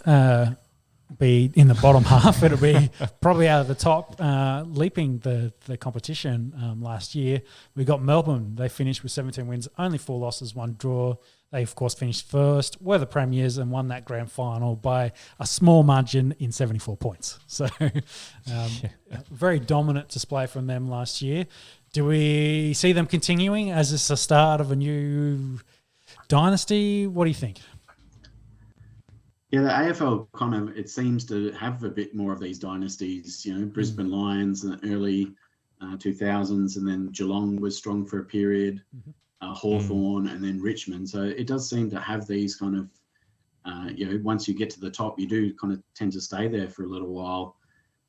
be in the bottom half, it'll be probably out of the top, leaping the competition last year. We got Melbourne. They finished with 17 wins, only 4 losses, 1 draw. They, of course, finished first, were the premiers, and won that grand final by a small margin in 74 points. So very dominant display from them last year. Do we see them continuing as this the start of a new dynasty? What do you think? Yeah, the AFL kind of, it seems to have a bit more of these dynasties, Brisbane Lions in the early 2000s, and then Geelong was strong for a period. Hawthorn and then Richmond. So it does seem to have these kind of, once you get to the top, you do kind of tend to stay there for a little while.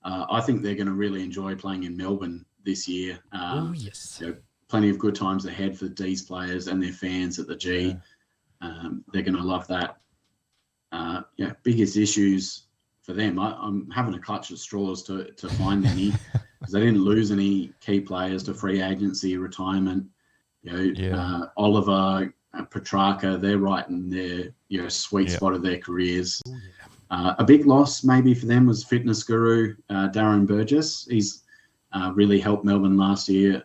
I think they're going to really enjoy playing in Melbourne this year. Yes. Plenty of good times ahead for D's players and their fans at the G. Yeah. They're going to love that. Biggest issues for them, I'm having a clutch at straws to find any because they didn't lose any key players to free agency, retirement. Oliver, Petrarca, they're right in their sweet spot of their careers. A big loss maybe for them was fitness guru Darren Burgess. He's really helped Melbourne last year.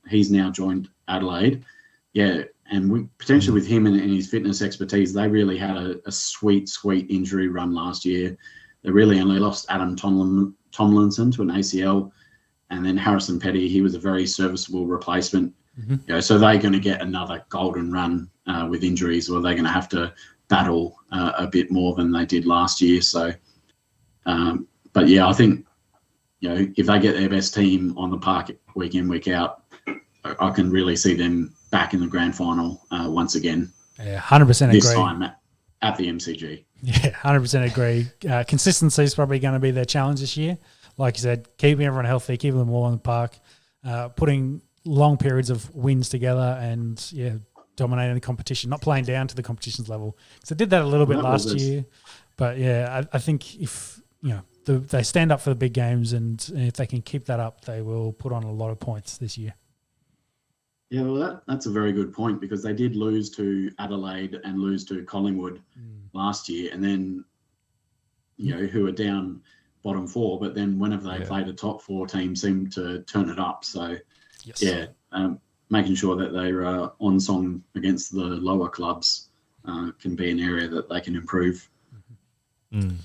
He's now joined Adelaide. And potentially with him and his fitness expertise, they really had a sweet injury run last year. They really only lost Adam Tomlinson to an ACL, and then Harrison Petty. He was a very serviceable replacement. So they're going to get another golden run with injuries, or they're going to have to battle a bit more than they did last year. So, but yeah, I think, if they get their best team on the park week in, week out, I can really see them back in the grand final once again. Yeah, 100% agree. This time at the MCG. Yeah, 100% agree. Consistency is probably going to be their challenge this year. Like you said, keeping everyone healthy, keeping them all on the park, putting long periods of wins together and, dominating the competition, not playing down to the competition's level. So they did that a little bit last year. But, I think if, they stand up for the big games and if they can keep that up, they will put on a lot of points this year. Yeah, well, that's a very good point because they did lose to Adelaide and lose to Collingwood last year, and then, who are down bottom four, but then whenever they played a top four team, seemed to turn it up. So, making sure that they're on song against the lower clubs can be an area that they can improve. Mm.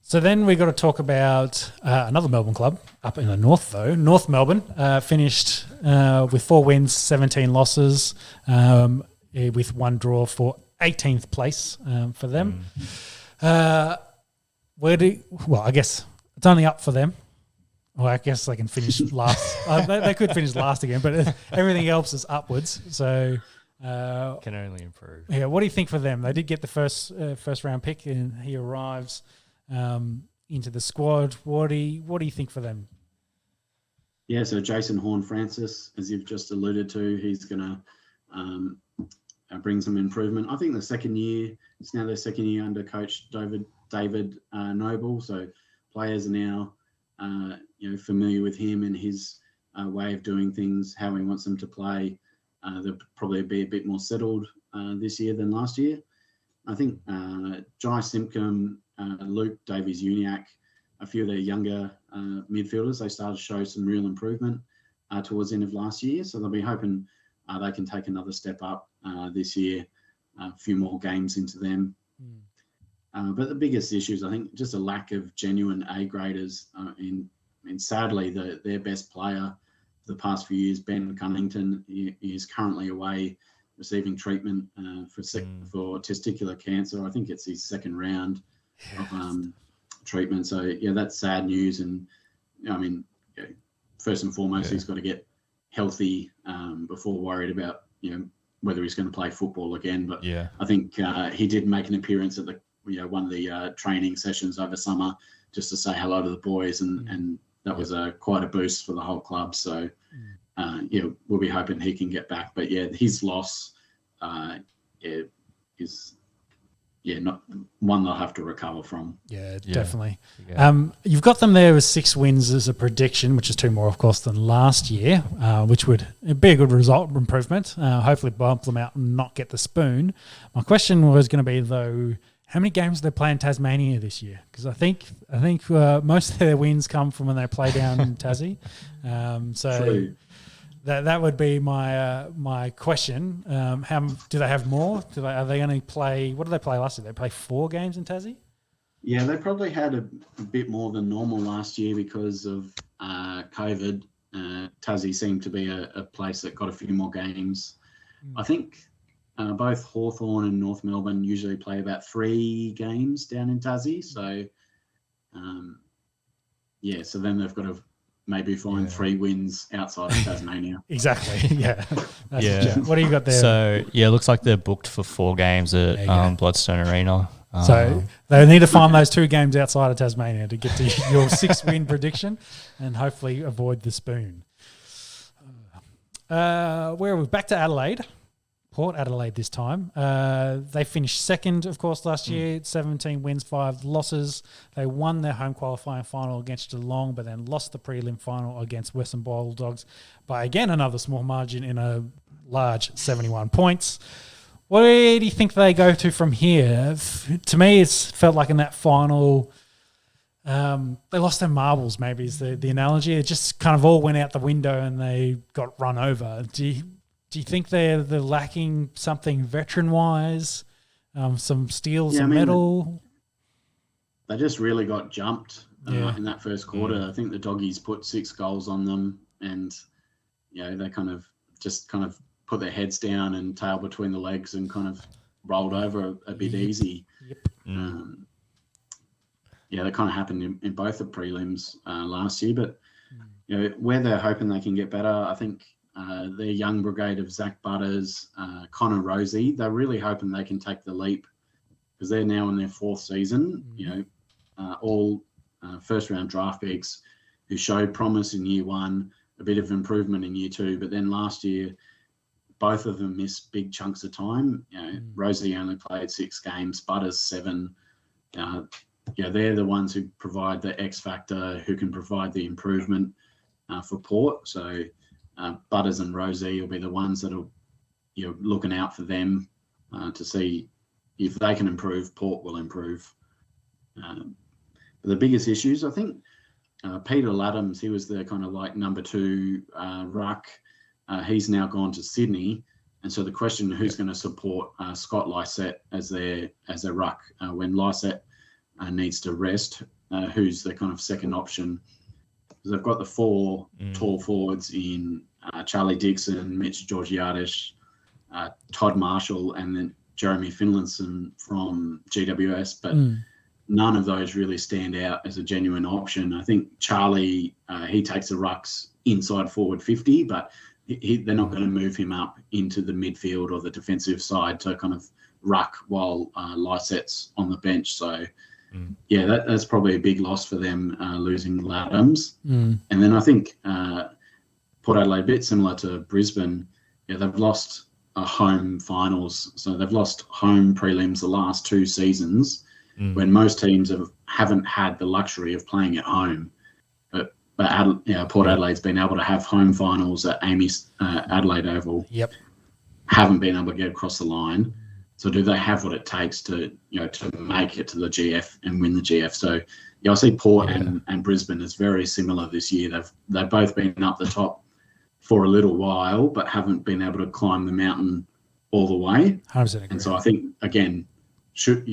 So then we got to talk about another Melbourne club up in the north, though. North Melbourne finished with 4 wins, 17 losses, with 1 draw for 18th place for them. I guess it's only up for them. Well, I guess they can finish last. They could finish last again, but everything else is upwards. So can only improve. Yeah, what do you think for them? They did get the first round pick, and he arrives into the squad. What do you think for them? Yeah, so Jason Horne-Francis, as you've just alluded to, he's going to bring some improvement. I think it's now their second year under coach David Noble. So players are now familiar with him and his way of doing things, how he wants them to play. They'll probably be a bit more settled this year than last year. I think Jai Simpkin, Luke Davies-Uniacke, a few of their younger midfielders, they started to show some real improvement towards the end of last year. So they'll be hoping they can take another step up this year, a few more games into them. But the biggest issue is, I think, just a lack of genuine A-graders. And sadly, their best player for the past few years, Ben Cunnington, he is currently away receiving treatment for testicular cancer. I think it's his second round of treatment. So, that's sad news. And, first and foremost, he's got to get healthy before worried about, whether he's going to play football again. But I think he did make an appearance at one of the training sessions over summer just to say hello to the boys, and that was quite a boost for the whole club. So, we'll be hoping he can get back. But, his loss is not one they'll have to recover from. Yeah, definitely. Yeah. You've got them there with 6 wins as a prediction, which is 2 more, of course, than last year, which would be a good result improvement. Hopefully bump them out and not get the spoon. My question was going to be, though, how many games do they play in Tasmania this year? Because I think most of their wins come from when they play down in Tassie. True. That would be my question. How do they have more? Are they going to play? What did they play last year? They play 4 games in Tassie. Yeah, they probably had a bit more than normal last year because of COVID. Tassie seemed to be a place that got a few more games. I think both Hawthorn and North Melbourne usually play about 3 games down in Tassie. So, so then they've got to maybe find 3 wins outside of Tasmania. Exactly. Yeah. What do you got there? So, it looks like they're booked for 4 games at Bloodstone Arena. So they need to find those 2 games outside of Tasmania to get to your 6-win prediction and hopefully avoid the spoon. Where are we? Back to Adelaide. Port Adelaide this time. They finished second, of course, last year. 17 wins, 5 losses. They won their home qualifying final against Geelong, but then lost the prelim final against Western Bulldogs by, again, another small margin in a large 71 points. Where do you think they go to from here? To me, it's felt like in that final, they lost their marbles, maybe is the analogy. It just kind of all went out the window and they got run over. Do you think they're lacking something veteran-wise, some steals and medal? They just really got jumped in that first quarter. I think the Doggies put 6 goals on them, and they kind of put their heads down and tail between the legs and kind of rolled over a bit easy. Yep. That kind of happened in both the prelims last year. But where they're hoping they can get better, I think their young brigade of Zach Butters, Connor Rosie, they're really hoping they can take the leap because they're now in their 4th season. All first-round draft picks who showed promise in year 1, a bit of improvement in year 2, but then last year, both of them missed big chunks of time. Rosie only played 6 games, Butters 7. They're the ones who provide the X factor, who can provide the improvement for Port. So Butters and Rosie will be the ones that are looking out for them to see if they can improve. Port will improve. But the biggest issues, I think, Peter Laddams, he was the kind of like number 2 ruck. He's now gone to Sydney, and so the question: who's going to support Scott Lysett as their ruck when Lysett needs to rest? Who's the kind of second option? Because they've got the 4 tall forwards in Charlie Dixon, Mitch Georgiades, Todd Marshall, and then Jeremy Finlayson from GWS, but none of those really stand out as a genuine option. I think Charlie, he takes the rucks inside forward 50, but they're not going to move him up into the midfield or the defensive side to kind of ruck while Lysett's on the bench. So, that's probably a big loss for them, losing Laddams. And then I think Port Adelaide, a bit similar to Brisbane, they've lost home finals. So they've lost home prelims the last 2 seasons when most teams haven't had the luxury of playing at home. But Port Adelaide's been able to have home finals at Adelaide Oval. Yep. Haven't been able to get across the line. So do they have what it takes to make it to the GF and win the GF? So I see Port and Brisbane as very similar this year. They've both been up the top for a little while, but haven't been able to climb the mountain all the way. 100% agree. And so I think again, should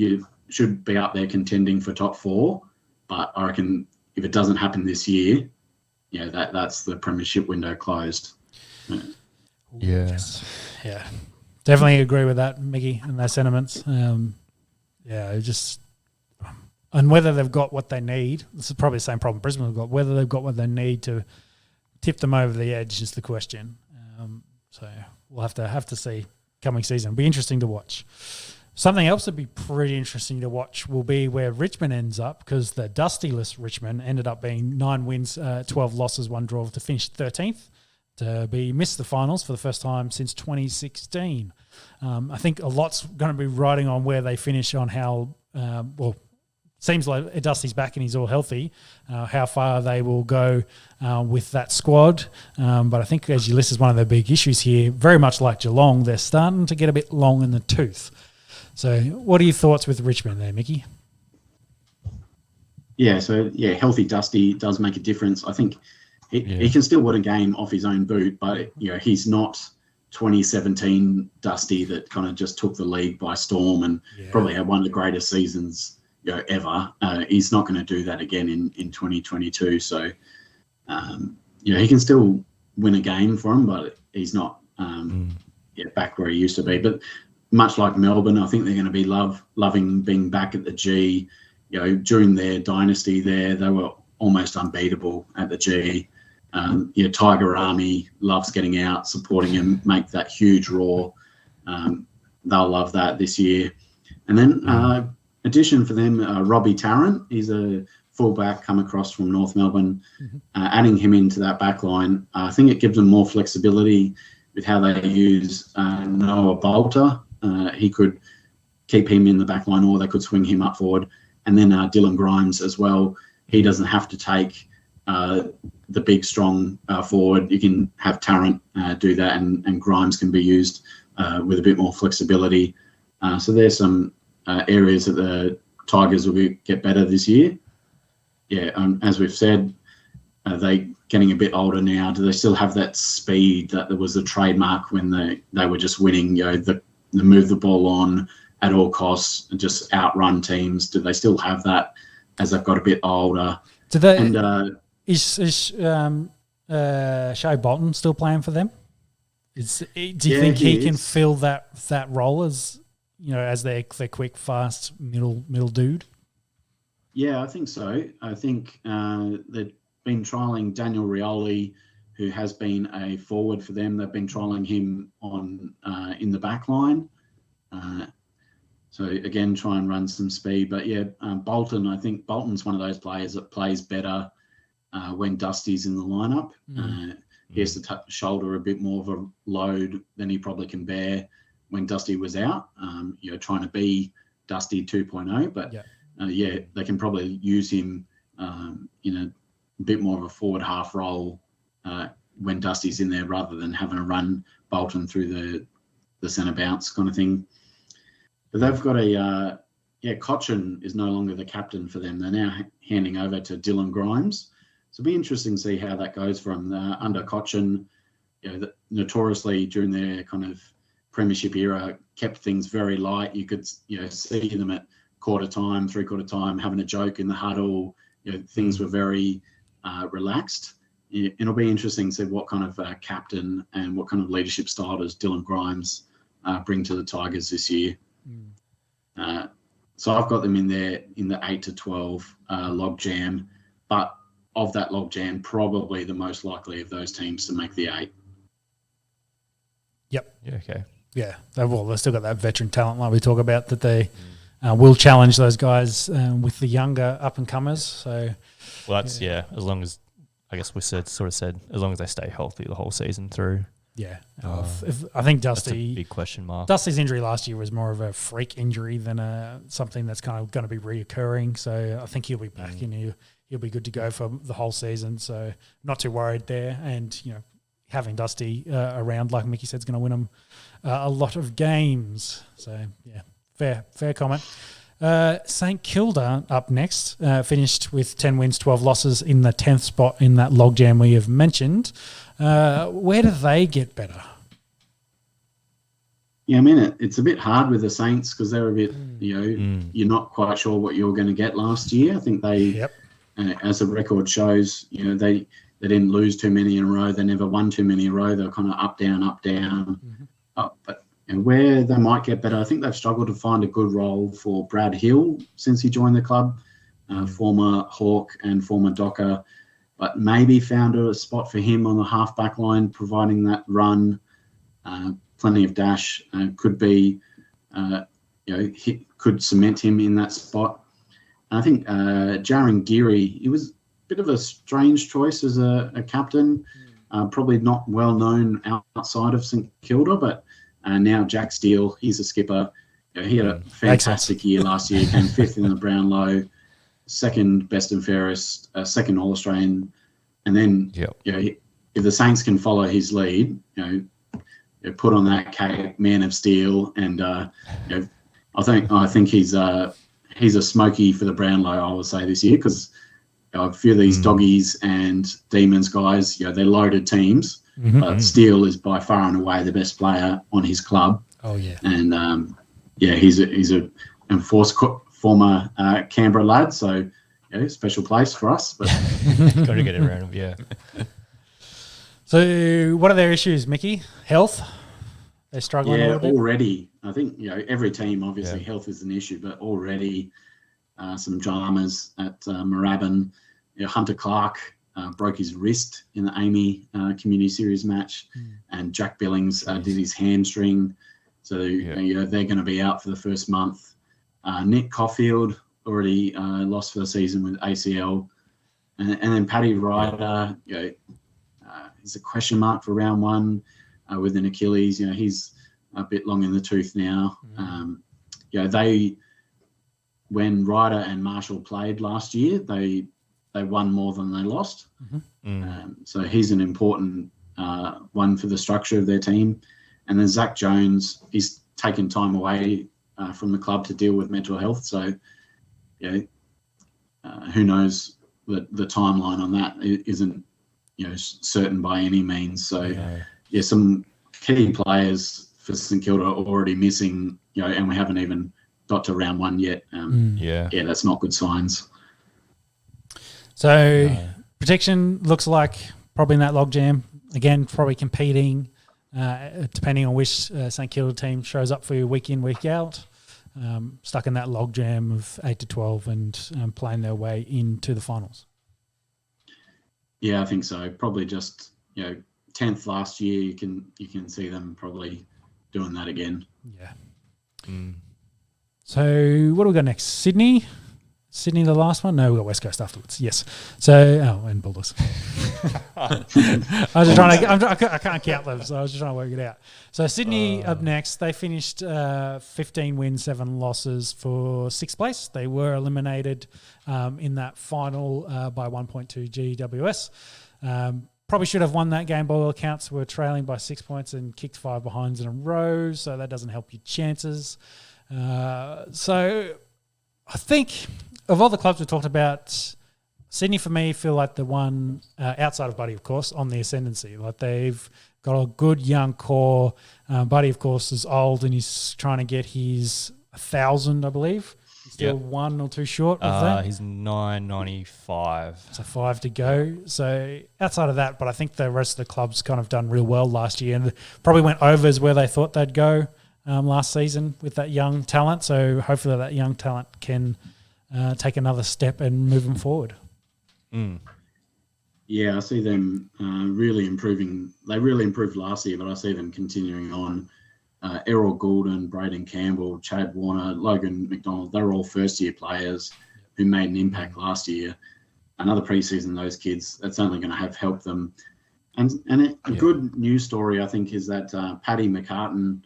be up there contending for top 4, but I reckon if it doesn't happen this year, that's the premiership window closed. Yeah. Definitely agree with that, Mickey, and those sentiments. And whether they've got what they need, this is probably the same problem Brisbane have got, whether they've got what they need to tip them over the edge is the question. So we'll have to see coming season. It'll be interesting to watch. Something else that'd be pretty interesting to watch will be where Richmond ends up, because the dustyless Richmond ended up being 9 wins, 12 losses, 1 draw to finish 13th, to be missed the finals for the first time since 2016. I think a lot's going to be riding on where they finish on how, seems like Dusty's back and he's all healthy, how far they will go with that squad. But I think, as you list, is one of the big issues here, very much like Geelong, they're starting to get a bit long in the tooth. So what are your thoughts with Richmond there, Mickey? Healthy Dusty does make a difference. I think he can still win a game off his own boot, but he's not 2017 Dusty that kind of just took the league by storm and probably had one of the greatest seasons ever. He's not going to do that again in 2022. So he can still win a game for him, but he's not back where he used to be. But much like Melbourne, I think they're going to be loving being back at the G. During their dynasty there, they were almost unbeatable at the G. Tiger Army loves getting out, supporting him, make that huge roar. They'll love that this year. And then addition for them, Robbie Tarrant. He's a fullback come across from North Melbourne. Adding him into that back line, I think it gives them more flexibility with how they use Noah Bolter. He could keep him in the back line, or they could swing him up forward. And then Dylan Grimes as well. He doesn't have to take the big, strong forward. You can have Tarrant do that, and Grimes can be used with a bit more flexibility. So there's some areas that the Tigers will get better this year. As we've said, they getting a bit older now. Do they still have that speed that there was a trademark when they were just winning, the move the ball on at all costs and just outrun teams? Do they still have that as they've got a bit older? Do they? And is Shea Bolton still playing for them? Do you think he can fill that role as as their quick, fast middle dude? Yeah, I think so. I think they've been trialling Daniel Rioli, who has been a forward for them. They've been trialling him on in the back line. So again, try and run some speed. But yeah, Bolton, I think Bolton's one of those players that plays better when Dusty's in the lineup. He has to shoulder a bit more of a load than he probably can bear when Dusty was out, trying to be Dusty 2.0. But they can probably use him in a bit more of a forward half role when Dusty's in there, rather than having to run Bolton through the centre bounce kind of thing. But they've got Cochin is no longer the captain for them. They're now handing over to Dylan Grimes. So it'll be interesting to see how that goes from under Cochin. Notoriously during their kind of premiership era, kept things very light. You could see them at quarter time, three-quarter time, having a joke in the huddle. Things were very relaxed. It'll be interesting to see what kind of captain and what kind of leadership style does Dylan Grimes bring to the Tigers this year. So I've got them in there in the 8 to 12 log jam, but of that log jam, probably the most likely of those teams to make the 8. Yep. Yeah. Okay. Yeah. They've still got that veteran talent like we talk about, that they will challenge those guys with the younger up and comers. So, that's as long as, I guess we said as long as they stay healthy the whole season through. Yeah. I think Dusty... That's a big question mark. Dusty's injury last year was more of a freak injury than something that's kind of going to be reoccurring. So I think he'll be back and he'll be good to go for the whole season. So not too worried there. And, having Dusty around, like Mickey said, is going to win them a lot of games. So, yeah, fair comment. St Kilda up next, finished with 10 wins, 12 losses in the 10th spot in that logjam we have mentioned. Where do they get better? Yeah, I mean, it's a bit hard with the Saints because they're a bit, you're not quite sure what you're going to get last year. I think they, as the record shows, they didn't lose too many in a row. They never won too many in a row. They're kind of up, down. But where they might get better, I think they've struggled to find a good role for Brad Hill since he joined the club, former Hawk and former Docker. But maybe found a spot for him on the half-back line, providing that run, plenty of dash, could be, could cement him in that spot. And I think Jaron Geary, he was a bit of a strange choice as a captain, probably not well known outside of St Kilda, but now Jack Steele, he's a skipper. He had a fantastic year last year, came 5th in the Brownlow, second best and fairest, second All-Australian. And then, if the Saints can follow his lead, put on that cape, man of steel, and I think he's a smoky for the Brownlow, I would say, this year, because a few of these doggies and Demons guys, they're loaded teams, but Steele is by far and away the best player on his club. Oh yeah, and he's a enforced former Canberra lad, so special place for us. But got to get it around him, So, what are their issues, Mickey? Health? They're struggling a little bit? Already. I think every team, obviously, health is an issue, but already some dramas at Moorabbin. Hunter Clark broke his wrist in the Amy Community Series match, and Jack Billings did his hamstring. So they're going to be out for the first month. Nick Caulfield already lost for the season with ACL, and then Paddy Ryder, is a question mark for round one with an Achilles. He's a bit long in the tooth now. When Ryder and Marshall played last year, they won more than they lost. So he's an important one for the structure of their team. And then Zach Jones, he's taken time away from the club to deal with mental health. So, who knows? The timeline on that isn't, certain by any means. So, some key players for St Kilda are already missing, and we haven't even got to round one yet. That's not good signs. So, protection looks like probably in that logjam. Again, probably competing, depending on which St Kilda team shows up for you week in, week out. stuck in that logjam of 8 to 12 and playing their way into the finals. Yeah, I think so. Probably just 10th last year. You can see them probably doing that again. Yeah. So what do we got next? Sydney, the last one? No, we got West Coast afterwards. Yes. So, and Bulldogs. I was just trying to. I can't count them, so I was just trying to work it out. So Sydney up next. They finished 15 wins, 7 losses for 6th place. They were eliminated in that final by 1.2 GWS. Probably should have won that game by all accounts. Were trailing by 6 points and kicked 5 behinds in a row, so that doesn't help your chances. So I think of all the clubs we talked about, Sydney for me feel like the one outside of Buddy, of course, on the ascendancy. Like they've got a good young core. Buddy, of course, is old and he's trying to get his 1,000, I believe. He's still 1 or 2 short of that. He's 995. So 5 to go. So outside of that, but I think the rest of the clubs kind of done real well last year and probably went over as where they thought they'd go last season with that young talent. So hopefully that young talent can take another step and move them forward. Yeah, I see them really improving. They really improved last year, but I see them continuing on. Errol Goulden, Braden Campbell, Chad Warner, Logan McDonald, they're all first-year players who made an impact last year. Another preseason, those kids, that's only going to have helped them. And a good news story, I think, is that Paddy McCartan,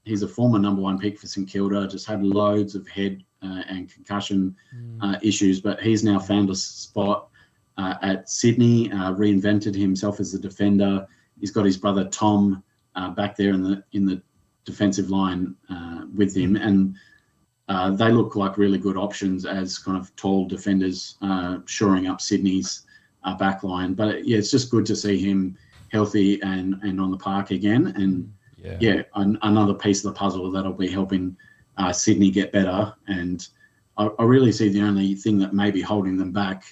he's a former number 1 pick for St Kilda, just had loads of head and concussion issues, but he's now found a spot at Sydney, reinvented himself as a defender. He's got his brother Tom back there in the defensive line with him, and they look like really good options as kind of tall defenders shoring up Sydney's back line. But it's just good to see him healthy and on the park again, and another piece of the puzzle that'll be helping Sydney get better. And I really see the only thing that may be holding them back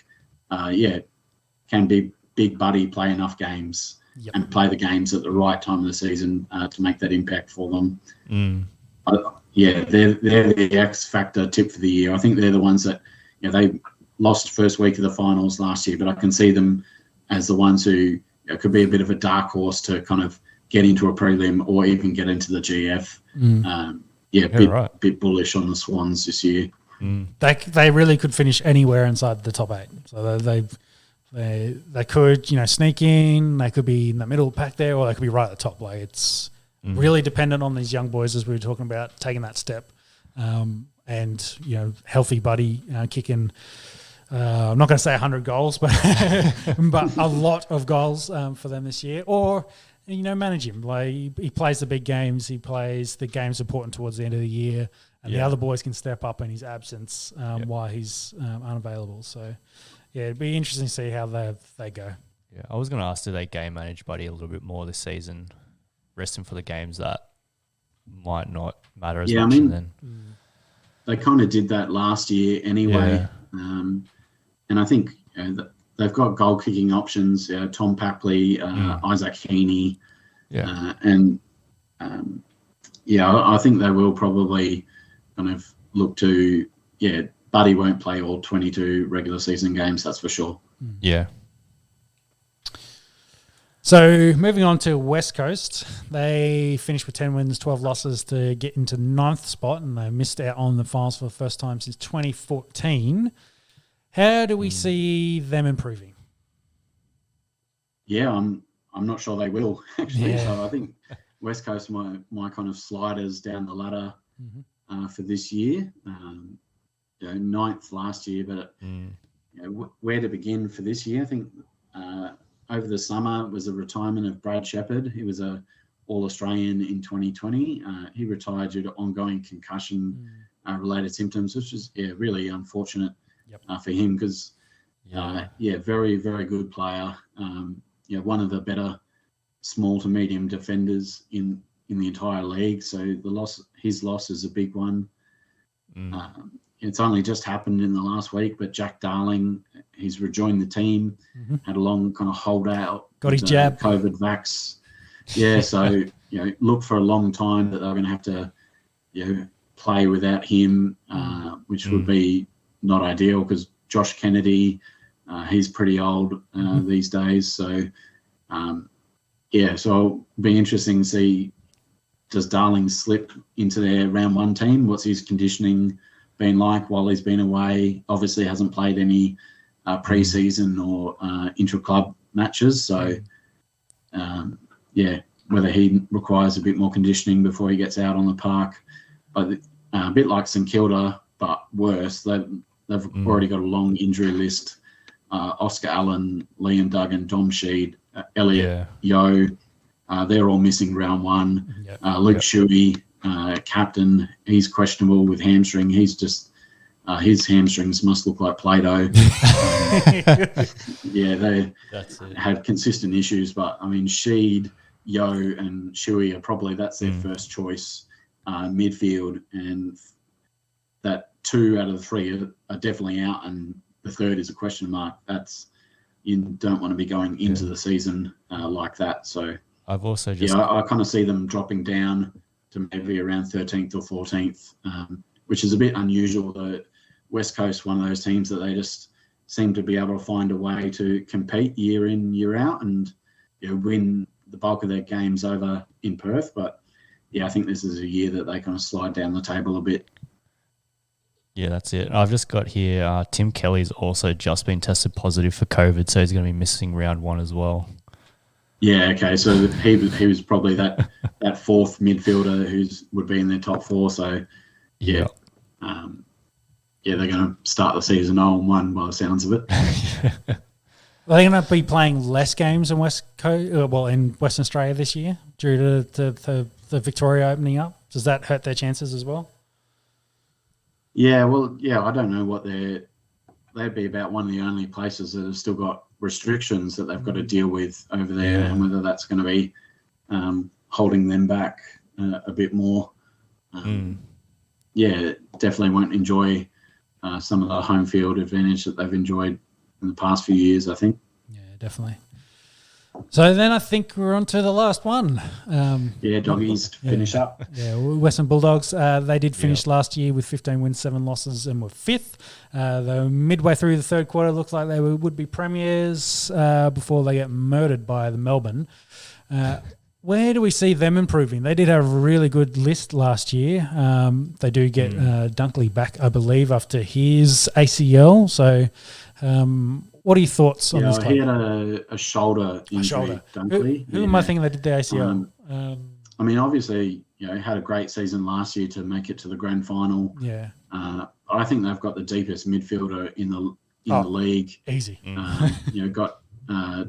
can be Big Buddy play enough games and play the games at the right time of the season to make that impact for them. They're the X factor tip for the year. I think they're the ones that they lost first week of the finals last year, but I can see them as the ones who could be a bit of a dark horse to kind of get into a prelim or even get into the GF. Bit bullish on the Swans this year. They really could finish anywhere inside the top 8. So they could sneak in. They could be in the middle pack there, or they could be right at the top. Like it's really dependent on these young boys, as we were talking about, taking that step. And healthy Buddy kicking. I'm not going to say 100 goals, but but a lot of goals for them this year. Or manage him. Like he plays the big games. He plays the games important towards the end of the year, and the other boys can step up in his absence while he's unavailable. So, it'd be interesting to see how they go. Yeah, I was going to ask, do they game manage Buddy a little bit more this season, rest him for the games that might not matter as much? I mean, they kind of did that last year anyway, and I think they've got goal kicking options. Tom Papley, Isaac Heaney, I think they will probably kind of look to Buddy won't play all 22 regular season games, that's for sure. Yeah. So moving on to West Coast, they finished with 10 wins, 12 losses to get into 9th spot, and they missed out on the finals for the first time since 2014. How do we see them improving? Yeah, I'm not sure they will, actually. Yeah. So I think West Coast my kind of sliders down the ladder for this year. 9th last year, but where to begin for this year? I think over the summer was a retirement of Brad Shepherd. He was a All-Australian in 2020. He retired due to ongoing concussion related symptoms, which is really unfortunate for him because very, very good player. One of the better small to medium defenders in the entire league. So his loss is a big one. It's only just happened in the last week, but Jack Darling, he's rejoined the team, had a long kind of holdout. Got his jab. COVID vax. Yeah, so, look for a long time that they're going to have to, play without him, which would be not ideal because Josh Kennedy, he's pretty old these days. So, so it'll be interesting to see, does Darling slip into their round one team? What's his conditioning been like while he's been away? Obviously hasn't played any pre-season or intra-club matches. So, whether he requires a bit more conditioning before he gets out on the park. But a bit like St Kilda, but worse. They've already got a long injury list. Oscar Allen, Liam Duggan, Dom Sheed, Elliot Yeo, they're all missing round one. Luke Shuey, captain, he's questionable with hamstring. He's just his hamstrings must look like Play-Doh. They had consistent issues, but I mean, Sheed, Yeo, and Shuey are that's their first choice midfield, and that 2 out of the 3 are definitely out, and the third is a question mark. You don't want to be going into the season like that. So I've also I kind of see them dropping down to maybe around 13th or 14th, which is a bit unusual. The West Coast, one of those teams that they just seem to be able to find a way to compete year in, year out, and win the bulk of their games over in Perth. But I think this is a year that they kind of slide down the table a bit. Yeah, that's it. I've just got here, Tim Kelly's also just been tested positive for COVID, so he's going to be missing round one as well. Yeah, okay. So he was probably that fourth midfielder who would be in their top 4. So, they're going to start the season 0-1 by the sounds of it. Are they going to be playing less games in in Western Australia this year due to the Victoria opening up? Does that hurt their chances as well? Yeah, I don't know what they'd be about one of the only places that have still got restrictions that they've got to deal with over there, and whether that's going to be holding them back a bit more. Definitely won't enjoy some of the home field advantage that they've enjoyed in the past few years, I think. Yeah, definitely. So then I think we're on to the last one. Doggies finish up. Yeah, Western Bulldogs, they did finish last year with 15 wins, 7 losses, and were 5th. They were midway through the third quarter. Looked like they would be premiers before they get murdered by the Melbourne. Where do we see them improving? They did have a really good list last year. They do get Dunkley back, I believe, after his ACL. So what are your thoughts on this club? He had a shoulder injury, Dunkley. Who am I thinking they did the ACL? I mean, obviously, had a great season last year to make it to the grand final. Yeah. I think they've got the deepest midfielder in the league. Easy. Got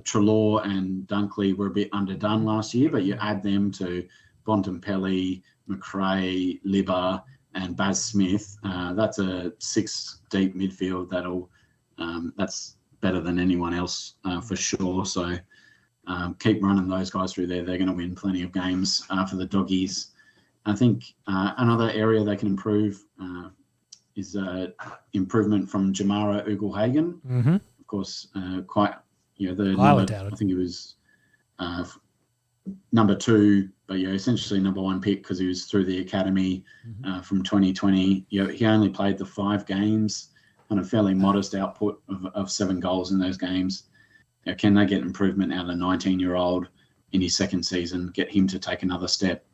Treloar and Dunkley were a bit underdone last year, but you add them to Bontempelli, McRae, Libba, and Baz Smith. That's a 6 deep midfield that's better than anyone else for sure. So keep running those guys through there. They're going to win plenty of games for the Doggies. I think another area they can improve is improvement from Jamara Ugle-Hagen. Mm-hmm. Of course, quite I think he was number 2, but essentially number 1 pick because he was through the academy from 2020. He only played the 5 games. On a fairly modest output of 7 goals in those games. Can they get improvement out of a 19-year-old in his second season, get him to take another step,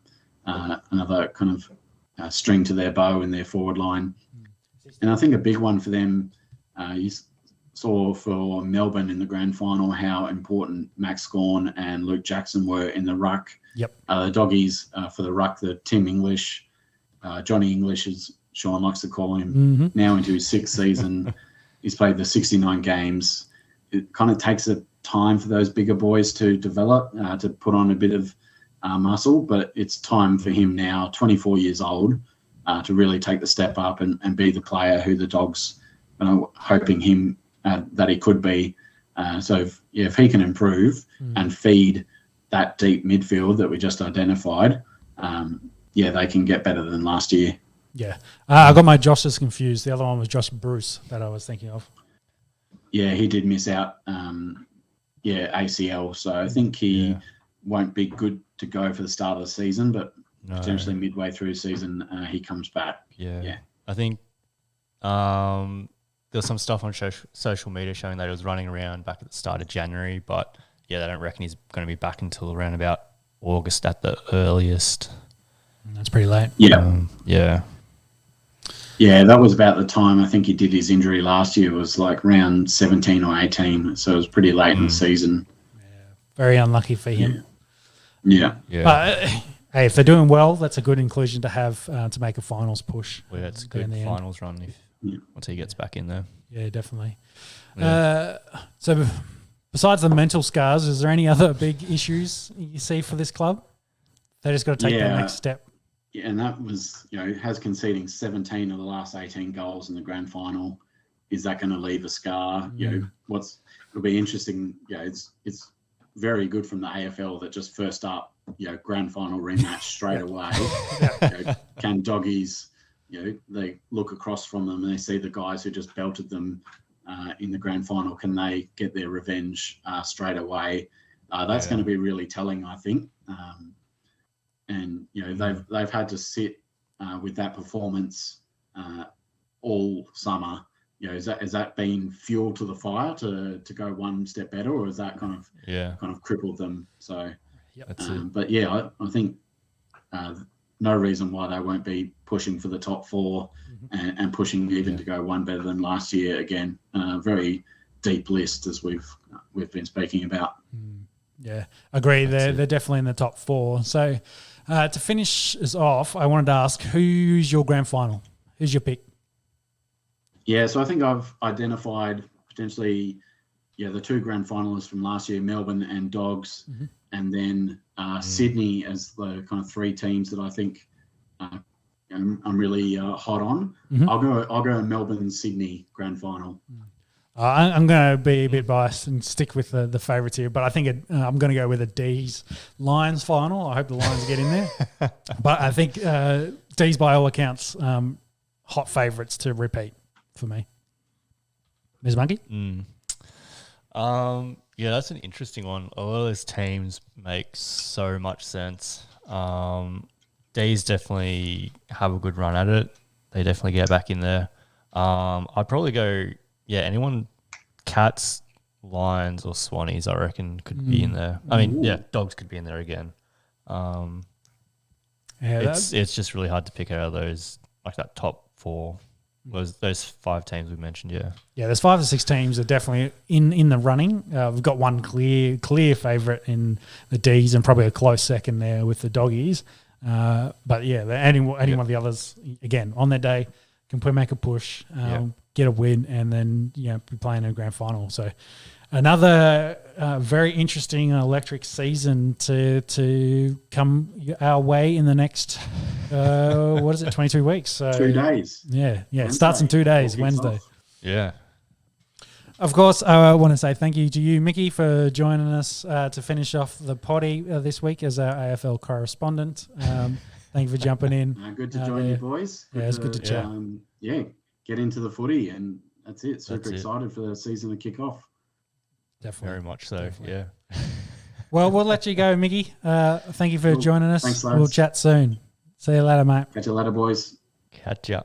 another kind of string to their bow in their forward line? And I think a big one for them, you saw for Melbourne in the grand final how important Max Gawn and Luke Jackson were in the ruck. Yep. The Doggies for the ruck, the Tim English, Johnny English is Sean likes to call him, now into his 6th season. He's played the 69 games. It kind of takes a time for those bigger boys to develop, to put on a bit of muscle, but it's time for him now, 24 years old, to really take the step up and be the player who the Dogs are hoping him that he could be. So if he can improve and feed that deep midfield that we just identified, they can get better than last year. Yeah. I got my Joshes confused. The other one was Josh Bruce that I was thinking of. Yeah, he did miss out, ACL. So I think he won't be good to go for the start of the season, but potentially midway through season he comes back. Yeah. I think there's some stuff on social media showing that he was running around back at the start of January, but they don't reckon he's going to be back until around about August at the earliest. That's pretty late. Yeah, that was about the time I think he did his injury last year. It was like round 17 or 18, so it was pretty late in the season. Very unlucky for him. Yeah. Hey, if they're doing well, that's a good inclusion to have to make a finals push. Well, that's a good finals run once he gets back in there. Yeah, definitely. So besides the mental scars, is there any other big issues you see for this club? They just got to take that next step. Yeah, and that was, has conceding 17 of the last 18 goals in the grand final. Is that going to leave a scar? It'll be interesting. It's very good from the AFL that just first up, grand final rematch straight away. Can doggies, they look across from them and they see the guys who just belted them in the grand final. Can they get their revenge straight away? That's going to be really telling, I think. And they've had to sit with that performance all summer. Has that been fuel to the fire to go one step better, or has that kind of crippled them? So, but I think no reason why they won't be pushing for the top four and pushing even to go one better than last year again. Very deep list as we've been speaking about. Yeah, agree. They're definitely in the top four. So to finish us off, I wanted to ask, who's your grand final? Who's your pick? Yeah, so I think I've identified potentially, the two grand finalists from last year, Melbourne and Dogs, and then Sydney as the kind of three teams that I think I'm really hot on. I'll go Melbourne Sydney grand final. I'm going to be a bit biased and stick with the favourites here, but I think I'm going to go with a D's Lions final. I hope the Lions get in there. But I think D's, by all accounts, hot favourites to repeat for me. Ms. Monkey? That's an interesting one. A lot of those teams make so much sense. D's definitely have a good run at it. They definitely get back in there. I'd probably go... anyone, Cats, Lions, or Swannies, I reckon, could be in there. I mean, Dogs could be in there again. It's just really hard to pick out of those, like that top four. Those five teams we mentioned, there's 5 or 6 teams that are definitely in the running. We've got one clear favourite in the D's and probably a close second there with the Doggies. But any one of the others, again, on their day, can make a push, get a win, and then be playing in a grand final. So another very interesting electric season to come our way in the next 22 weeks? So 2 days. It starts in 2 days, Wednesday. Yeah. Of course, I want to say thank you to you, Mickey, for joining us to finish off the potty this week as our AFL correspondent. Thank you for jumping in. Good to join you, boys. It's good to chat. Get into the footy, and that's it. Super excited for the season to kick off. Definitely. Very much so, definitely. Well, we'll let you go, Mickey. Thank you for joining us. Thanks, lads. We'll chat soon. See you later, mate. Catch you later, boys. Catch ya.